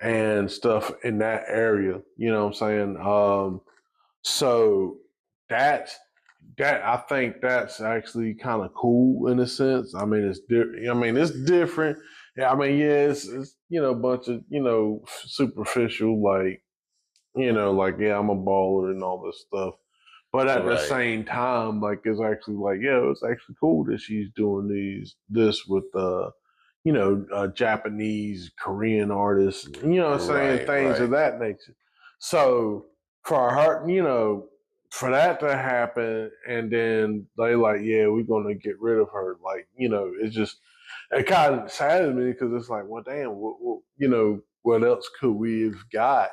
and stuff in that area. You know what I'm saying? So that I think that's actually kind of cool in a sense. I mean, it's different. Yeah, I mean, yeah, it's you know, a bunch of, you know, superficial, like, you know, like, yeah, I'm a baller and all this stuff. But at the same time, like, it's actually like, yeah, it's actually cool that she's doing this with you know, Japanese, Korean artists, you know what I'm saying, things of that nature. So for her, you know, for that to happen, and then they like, yeah, we're gonna get rid of her. Like, you know, it kind of saddens me because it's like, well, damn, what, you know, what else could we have got?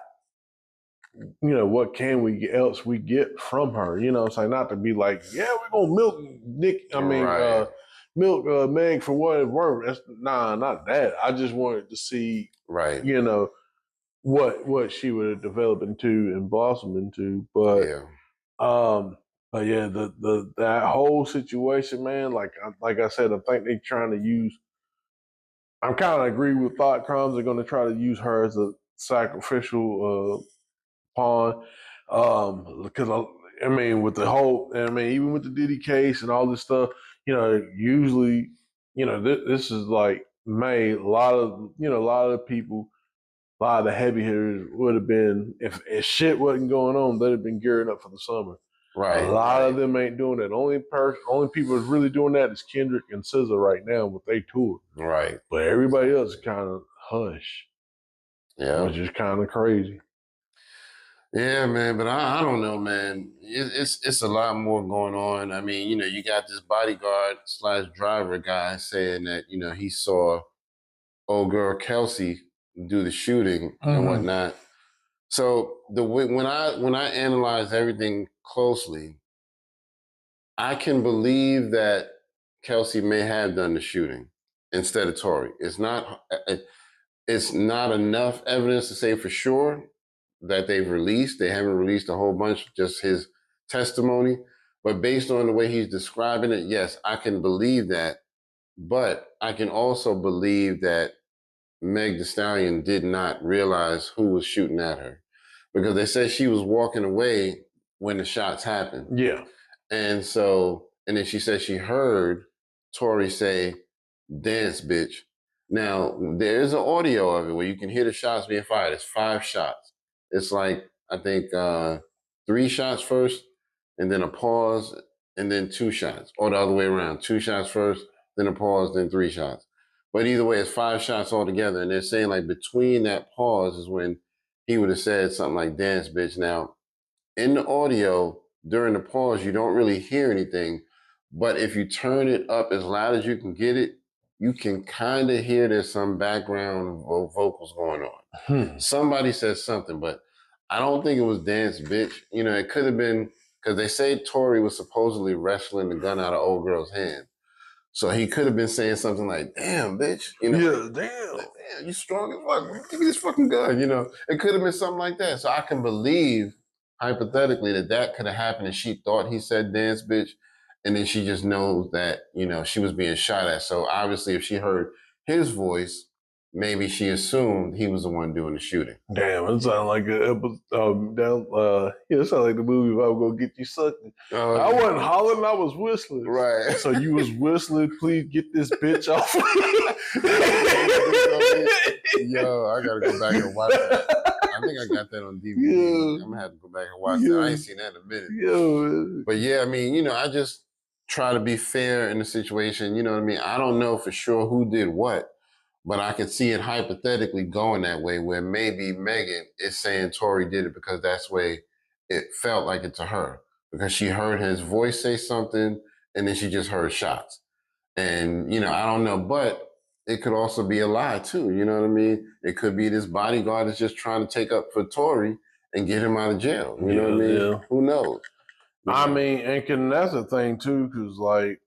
You know, what can we else we get from her? You know what I'm saying? Not to be like, yeah, we're gonna milk milk Meg for what it's worth. That's not that. I just wanted to see, you know, what she would have developed into and blossomed into. But but yeah, that whole situation, man, like I said, I think they're trying to use. I'm kind of agree with Thought Crimes. They're going to try to use her as a sacrificial pawn, because I mean, with the whole, I mean, even with the Diddy case and all this stuff, usually, this is like May. A lot of people, a lot of the heavy hitters would have been, if shit wasn't going on, they'd have been gearing up for the summer. Right. A lot of them ain't doing that. Only people that's really doing that is Kendrick and SZA right now with their tour. Right. But everybody else is kind of hush. Yeah. Which is kind of crazy. Yeah, man, but I don't know, man. It's a lot more going on. I mean, you got this bodyguard / driver guy saying that, he saw old girl Kelsey do the shooting and whatnot. So when I analyze everything closely, I can believe that Kelsey may have done the shooting instead of Tory. It's not enough evidence to say for sure that they've released. They haven't released a whole bunch, just his testimony. But based on the way he's describing it, yes, I can believe that. But I can also believe that Meg Thee Stallion did not realize who was shooting at her, because they said she was walking away when the shots happened. Yeah. And then she said she heard Tory say, "Dance, bitch." Now, there is an audio of it where you can hear the shots being fired. It's 5 shots. It's like, I think, 3 shots first, and then a pause, and then 2 shots. Or the other way around. 2 shots first, then a pause, then 3 shots. But either way, it's 5 shots altogether. And they're saying, like, between that pause is when he would have said something like, "Dance, bitch." Now, in the audio, during the pause, you don't really hear anything. But if you turn it up as loud as you can get it, you can kind of hear there's some background vocals going on. Somebody says something, but I don't think it was "Dance, bitch." It could have been, because they say Tory was supposedly wrestling the gun out of old girl's hand. So he could have been saying something like, "Damn, bitch." Yeah, damn, you strong as fuck. Give me this fucking gun. It could have been something like that. So I can believe, hypothetically, that could have happened and she thought he said "Dance, bitch." And then she just knows that, she was being shot at. So obviously, if she heard his voice, maybe she assumed he was the one doing the shooting. Damn, it sounded like an episode. It sounded like the movie "If I was Gonna Get You Sucked." I wasn't hollering, I was whistling. Right. So you was whistling, "Please get this bitch off." Yo, I gotta go back and watch that. I think I got that on DVD. Yeah. I'm gonna have to go back and watch that. I ain't seen that in a minute. Yeah. But yeah, I mean, I just try to be fair in the situation. You know what I mean? I don't know for sure who did what, but I can see it hypothetically going that way, where maybe Megan is saying Tory did it because that's the way it felt like it to her, because she heard his voice say something and then she just heard shots. And, I don't know, but it could also be a lie too. You know what I mean? It could be this bodyguard is just trying to take up for Tory and get him out of jail. You know what I mean? Yeah. Who knows? I mean, and that's the thing too, because like,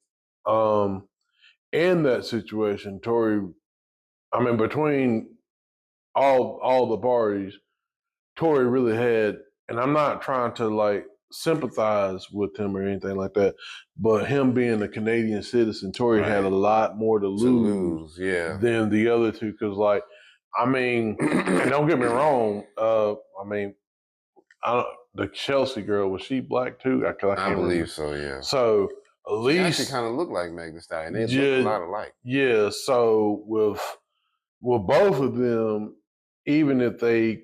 in that situation, Tory, between all the parties, Tory really had, and I'm not trying to like sympathize with him or anything like that, but him being a Canadian citizen, Tory had a lot more to lose than the other two. Because like, and don't get me wrong, the Chelsea girl, was she black too? I can't believe remember. so, yeah. So at least she actually kind of looked like Meg Thee Stallion. They look a lot alike. Yeah. So with both of them, even if they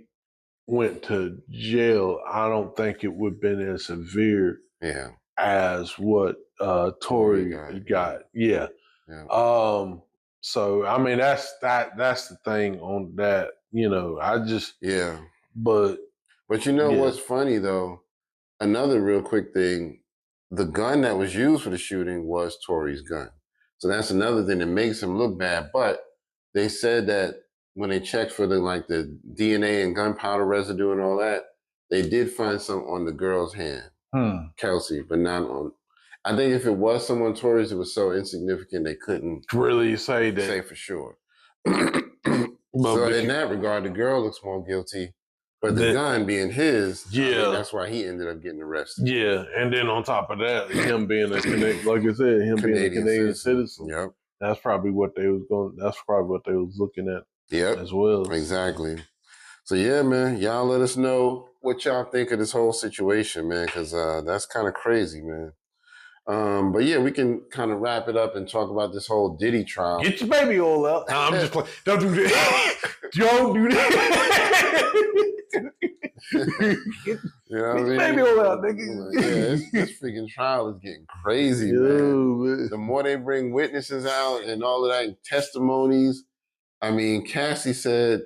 went to jail, I don't think it would have been as severe as what Tory got. Yeah. So that's the thing on that. I just But what's funny though? Another real quick thing: the gun that was used for the shooting was Tory's gun. So that's another thing that makes him look bad. But they said that when they checked for the DNA and gunpowder residue and all that, they did find some on the girl's hand, Kelsey, but not on. I think if it was someone Tory's, it was so insignificant they couldn't really say for sure. So in that regard, the girl looks more guilty. But the gun being his, that's why he ended up getting arrested. Yeah, and then on top of that, him being a Canadian citizen. Yep. That's probably what they was looking at. Yep. As well. Exactly. So yeah, man, y'all let us know what y'all think of this whole situation, man, because that's kind of crazy, man. But yeah, we can kind of wrap it up and talk about this whole Diddy trial. Get your baby oil out. Nah, I'm just playing. Don't do that. Don't do that. Get your baby oil out, nigga. Yeah, this freaking trial is getting crazy, man. The more they bring witnesses out and all of that, testimonies. I mean, Cassie said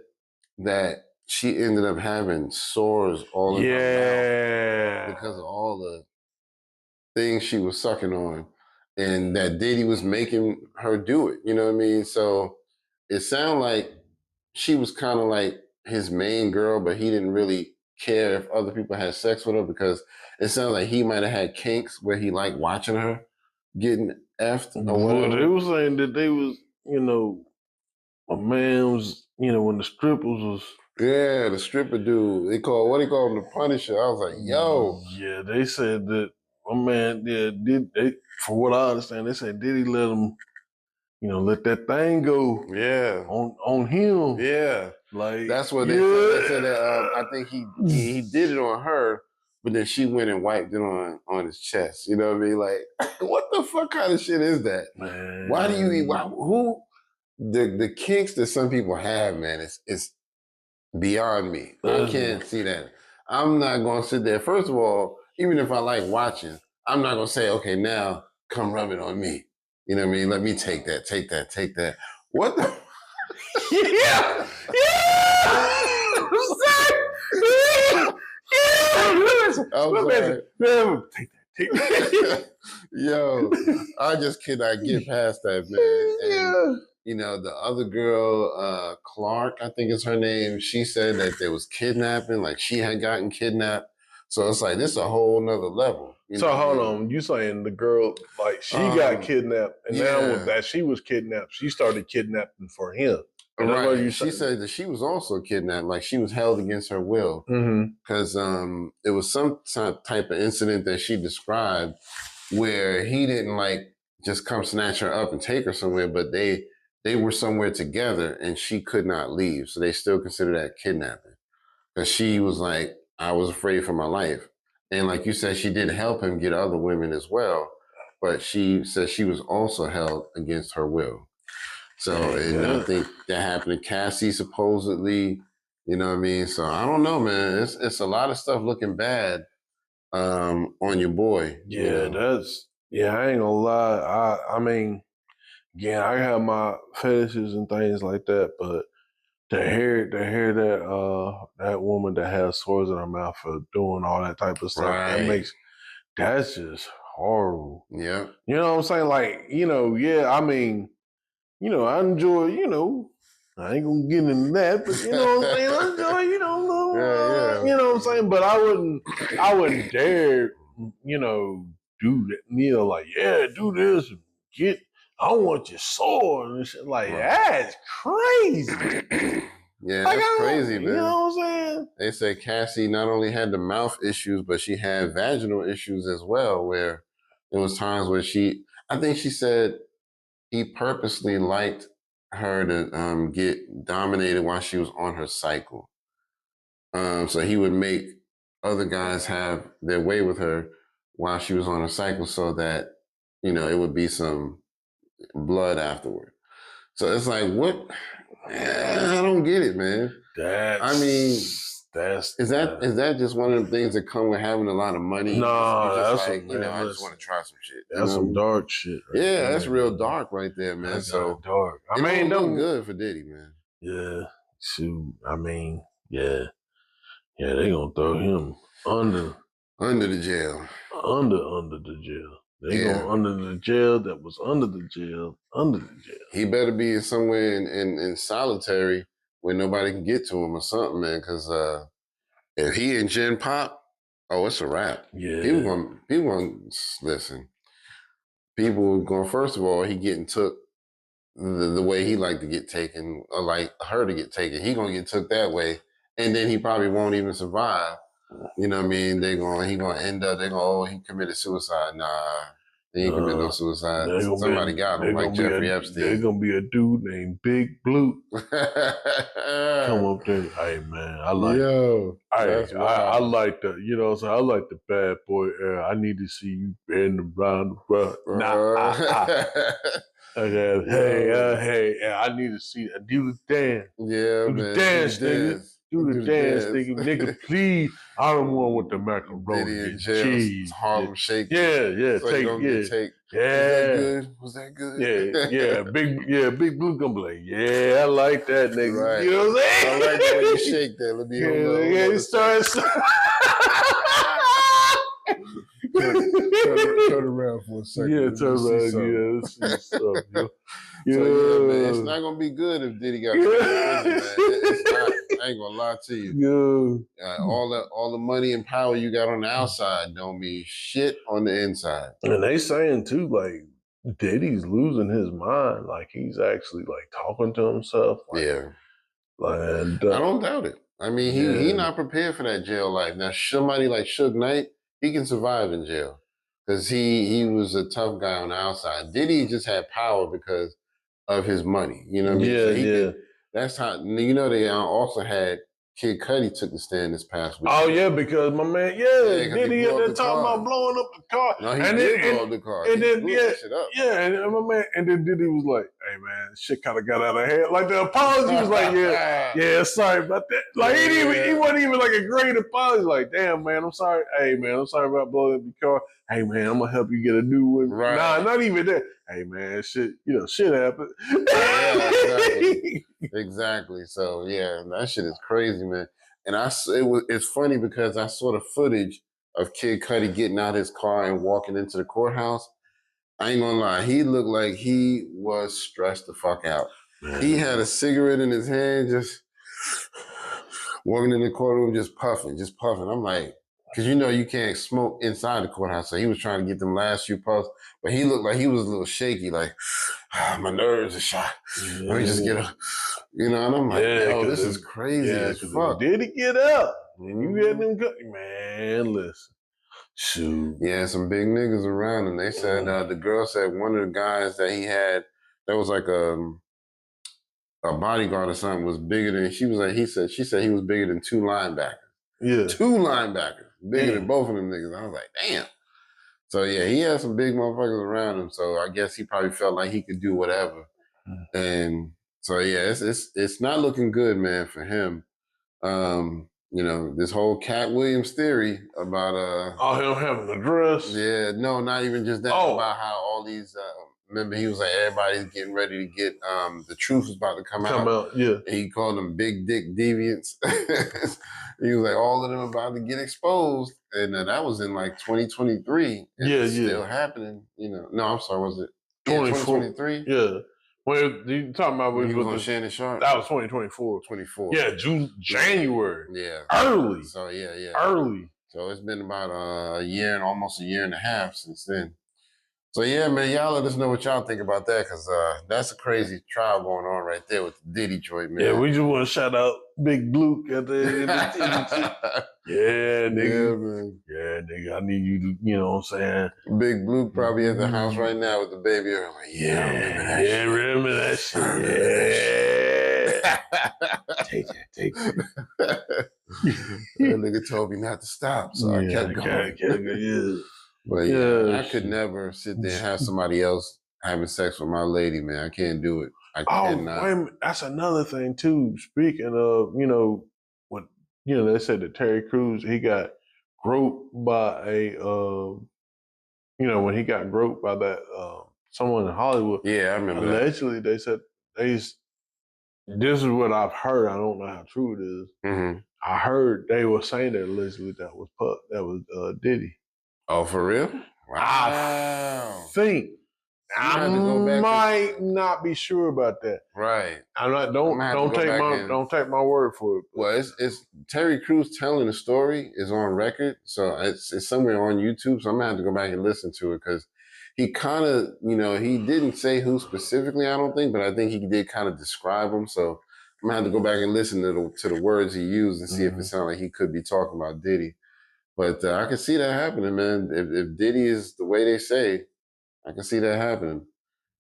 that she ended up having sores all in her mouth because of all the things she was sucking on, and that Diddy was making her do it. You know what I mean? So it sounded like she was kind of like his main girl, but he didn't really care if other people had sex with her because it sounded like he might have had kinks where he liked watching her getting effed or whatever. They were saying that they was, a man was, when the strippers was. Yeah, the stripper dude. What they call him, the Punisher. I was like, yo. Yeah, they said that my man, for what I understand, they said Diddy let him, let that thing go. Yeah. On him. Yeah. Like that's what they said. They said that I think he did it on her, but then she went and wiped it on his chest. You know what I mean? Like, what the fuck kind of shit is that? Man. Why do you eat? Who? The kinks that some people have, man, it's beyond me. I can't see that. I'm not going to sit there. First of all, even if I like watching, I'm not going to say, okay, now come rub it on me. You know what I mean? Let me take that. What the? Yeah. Take that. Yo, I just cannot get past that, man. And, the other girl, Clark, I think is her name, she said that there was kidnapping, like she had gotten kidnapped. So it's like, this is a whole nother level. So hold on, you saying the girl, like she got kidnapped, and now with that she was kidnapped, she started kidnapping for him. Right. She said that she was also kidnapped, like she was held against her will. Because it was some type of incident that she described where he didn't like just come snatch her up and take her somewhere, but they were somewhere together and she could not leave. So they still consider that kidnapping. Because she was like, I was afraid for my life. And like you said, she did help him get other women as well. But she said she was also held against her will. So I think that happened to Cassie supposedly. You know what I mean? So I don't know, man. It's a lot of stuff looking bad on your boy. Yeah, I ain't gonna lie. I mean, again, I have my fetishes and things like that, but to hear that woman that has swords in her mouth for doing all that type of stuff, that's just horrible. Yeah. You know what I'm saying? Like, I mean, I enjoy, I ain't gonna get into that, but you know what I'm saying? I enjoy, you know what I'm saying? But I wouldn't dare, do that, like, do this and I want your sword and shit. Like, that's crazy. Yeah, that's crazy, man. You know what I'm saying? They say Cassie not only had the mouth issues, but she had vaginal issues as well, where there was times where I think she said he purposely liked her to get dominated while she was on her cycle. So he would make other guys have their way with her while she was on her cycle so that, it would be some blood afterward. So it's like, what? I don't get it, man. Is that just one of the things that come with having a lot of money? No, that's like, I just want to try some shit. That's some dark shit. Right there. That's real dark right there, man. That's so dark. I mean, don't good for Diddy, man. Yeah, shoot. I mean, yeah, they gonna throw him under the jail, under the jail. They going under the jail that was under the jail. He better be somewhere in solitary where nobody can get to him or something, man. Because if he and Jen pop, it's a wrap. Yeah, people gonna listen. People going, first of all, he getting took the way he like to get taken, or like her to get taken. He gonna get took that way, and then he probably won't even survive. You know what I mean? He gonna end up, he committed suicide. Nah. He ain't commit no suicide. Somebody got him, like Jeffrey Epstein. There's gonna be a dude named Big Blue come up there. Hey man, I like. Yo, I like the, you know, so I like the bad boy era. I need to see you bend around the front. Hey, I need to see that. Do the dance. Yeah, do the dance, nigga. Do the dance, nigga. Please. I don't want with the macaroni and cheese. Harlem Shake. Yeah. So take. Yeah. Was that good? Big Blue gonna be like, yeah, I like that, nigga. Right. You know what I'm saying? I like the way you shake that. Let me turn around for a second. Yeah, turn around. Yeah, So man, it's not gonna be good if Diddy got prison, man. It's not. I ain't gonna lie to you. Yeah. All the money and power you got on the outside don't mean shit on the inside. And they saying too, like Diddy's losing his mind. Like he's actually like talking to himself. Like, and I don't doubt it. I mean, he not prepared for that jail life. Now, somebody like Suge Knight, he can survive in jail because he was a tough guy on the outside. Diddy just had power because of his money. You know what I mean? That's how, you know, they also had Kid Cudi took the stand this past week. Oh, yeah, because my man, Diddy up there talking about blowing up the car. No, he did blow up the car. And then, and my man, and then Diddy was like, hey, man, shit kind of got out of hand. Like, the apology was like, yeah, sorry about that. Like, he wasn't even like a great apology. Like, damn, man, I'm sorry. Hey, man, I'm sorry about blowing up your car. Hey, man, I'm going to help you get a new one. Right. Nah, not even that. Hey, man, shit happened. Exactly. So, yeah, that shit is crazy, man. And it's funny because I saw the footage of Kid Cudi getting out his car and walking into the courthouse. I ain't gonna lie, he looked like he was stressed the fuck out. Man. He had a cigarette in his hand, just walking in the courtroom, just puffing. I'm like, because you know you can't smoke inside the courthouse, so he was trying to get them last few puffs, but he looked like he was a little shaky, like, my nerves are shot. Let me just get up. You know, and I'm like, yo, this is crazy as fuck. Did he get up? And you had them good, man, listen. Shoot. Yeah, some big niggas around, and they said, the girl said one of the guys that he had, that was like a bodyguard or something, was bigger than, she said he was bigger than 2 linebackers. Yeah. 2 linebackers. Bigger than both of them niggas. I was like, damn. So yeah, he had some big motherfuckers around him. So I guess he probably felt like he could do whatever. And so yeah, it's not looking good, man, for him. You know, this whole Cat Williams theory about him having a dress. Yeah, no, not even just that. About how all these remember he was like everybody's getting ready to get the truth is about to come out. Yeah. And he called them big dick deviants. He was like, all of them about to get exposed. And that was in like 2023. And it's still happening. You know. No, I'm sorry, was it 2023? Yeah. When you talking about when he was on Shannon Sharp? That was 2024. 24. Yeah, January. Yeah. Early. So yeah. Early. So it's been about a year and almost a year and a half since then. So yeah, man, y'all let us know what y'all think about that, because that's a crazy trial going on right there with the Diddy joint, man. Yeah, we just want to shout out Big Blue at the end of the Yeah, nigga. Yeah, man. Yeah, nigga, I need you to, you know what I'm saying? Big Blue probably at the house right now with the baby. I'm like, I remember that shit. Remember that shit. Take that. That nigga told me not to stop, so I kept going. But I could never sit there and have somebody else having sex with my lady, man. I can't do it. I cannot. Wait a minute. That's another thing too. Speaking of, you know, what they said that Terry Crews, he got groped by when he got groped by that someone in Hollywood. Yeah, I remember Allegedly, they said this is what I've heard. I don't know how true it is. Mm-hmm. I heard they were saying that allegedly that was Diddy. Oh, for real? Wow. I think I might not be sure about that. Right. I'm not. Don't take my word for it. Well, it's Terry Crews telling the story is on record, so it's somewhere on YouTube. So I'm gonna have to go back and listen to it, because he kind of, he didn't say who specifically, I don't think, but I think he did kind of describe him. So I'm gonna have to go back and listen to the words he used and see if it sounds like he could be talking about Diddy. But I can see that happening, man. If Diddy is the way they say, I can see that happening.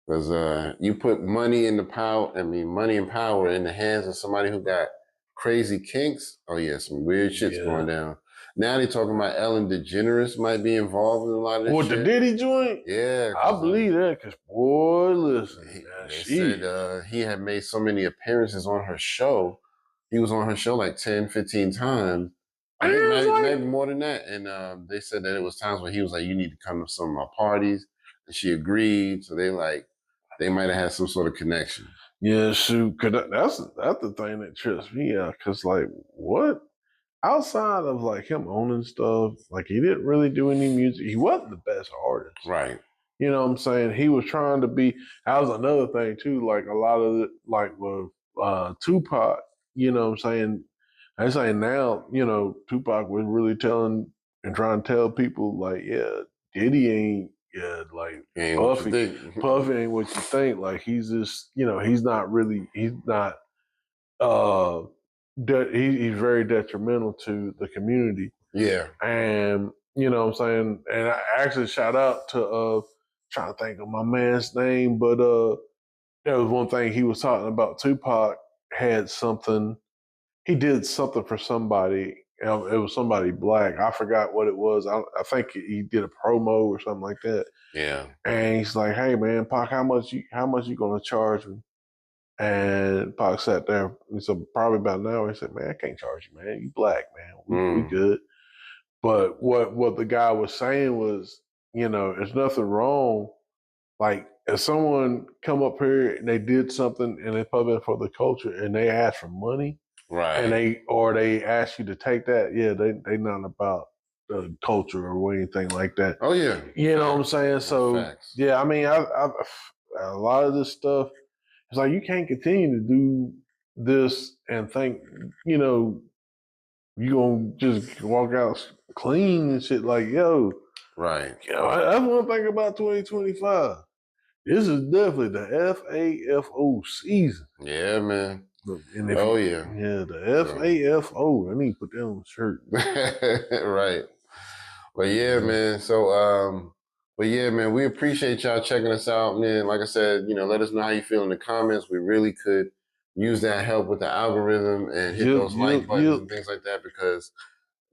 Because you put money in the power, money and power in the hands of somebody who got crazy kinks. Oh yeah, some weird shit's going down. Now they talking about Ellen DeGeneres might be involved in a lot of this shit. The Diddy joint? Yeah. I believe that, because, boy, listen. They said he had made so many appearances on her show. He was on her show like 10, 15 times. I think maybe more than that. And they said that it was times where he was like, you need to come to some of my parties. And she agreed. So they might have had some sort of connection. Yeah, shoot. Cause that's the thing that trips me out. Because, like, what? Outside of, like, him owning stuff, like, he didn't really do any music. He wasn't the best artist. Right. You know what I'm saying? He was trying to be. That was another thing, too. Like, a lot of it, like, with Tupac, you know what I'm saying? I say now, you know, Tupac was really telling and trying to tell people, like, yeah, Diddy ain't, like, Puffy ain't what you think. Like, he's just, you know, he's not, he's very detrimental to the community. Yeah. And, you know what I'm saying? And I actually shout out to, trying to think of my man's name, but there was one thing he was talking about. Tupac had something. He did something for somebody. It was somebody black. I forgot what it was. I think he did a promo or something like that. Yeah. And he's like, "Hey man, Pac, how much you gonna charge me?" And Pac sat there. He said, "Probably about an hour." He said, "Man, I can't charge you, man. You black, man. We good." But what the guy was saying was, you know, there's nothing wrong. Like, if someone come up here and they did something and they put in for the culture and they ask for money, right, and they ask you to take that, yeah, they not about the culture or anything like that. Oh yeah, you know what I'm saying? So yeah, I mean, a lot of this stuff, it's like you can't continue to do this and think, you know, you gonna just walk out clean and shit. Like, yo, right. You know, that's one thing about 2025. This is definitely the FAFO season. Yeah, man. And yeah. Yeah, the FAFO. I need to put that on the shirt. Right. But yeah, man. So, but yeah, man, we appreciate y'all checking us out, man. Like I said, you know, let us know how you feel in the comments. We really could use that help with the algorithm and hit those like buttons and things like that, because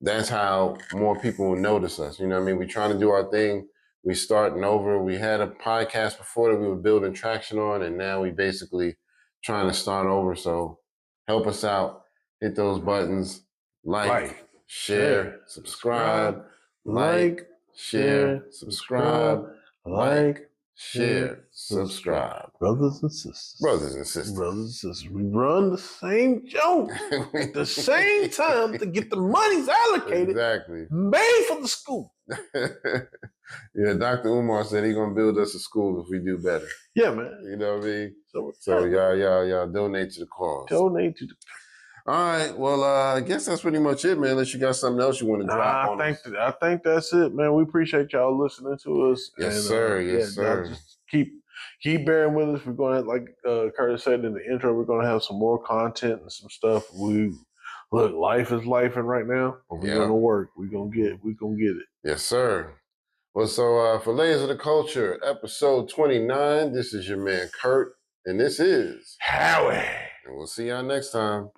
that's how more people will notice us. You know what I mean? We're trying to do our thing. We starting over. We had a podcast before that we were building traction on, and now we basically trying to start over. So help us out. Hit those buttons. Like, share, subscribe. Like, share, subscribe. Like, share, subscribe. Brothers and sisters. Brothers and sisters. Brothers and sisters. We run the same joke at the same time to get the monies allocated. Exactly. Made for the school. Yeah, Dr. Umar said he's gonna build us a school if we do better. Yeah, man. You know what I mean? So y'all donate to the cause. Donate to the. All right. Well, I guess that's pretty much it, man. Unless you got something else you want to drop on us. I think that's it, man. We appreciate y'all listening to us. Yes, sir. Yes, sir. Just keep bearing with us. We're going to, like Curtis said in the intro, we're going to have some more content and some stuff. Look, life is lifing right now, but we're going to work. We're going to get it. Yes, sir. Well, so for Layers of the Culture, episode 29, this is your man Kurt, and this is Howie. And we'll see y'all next time.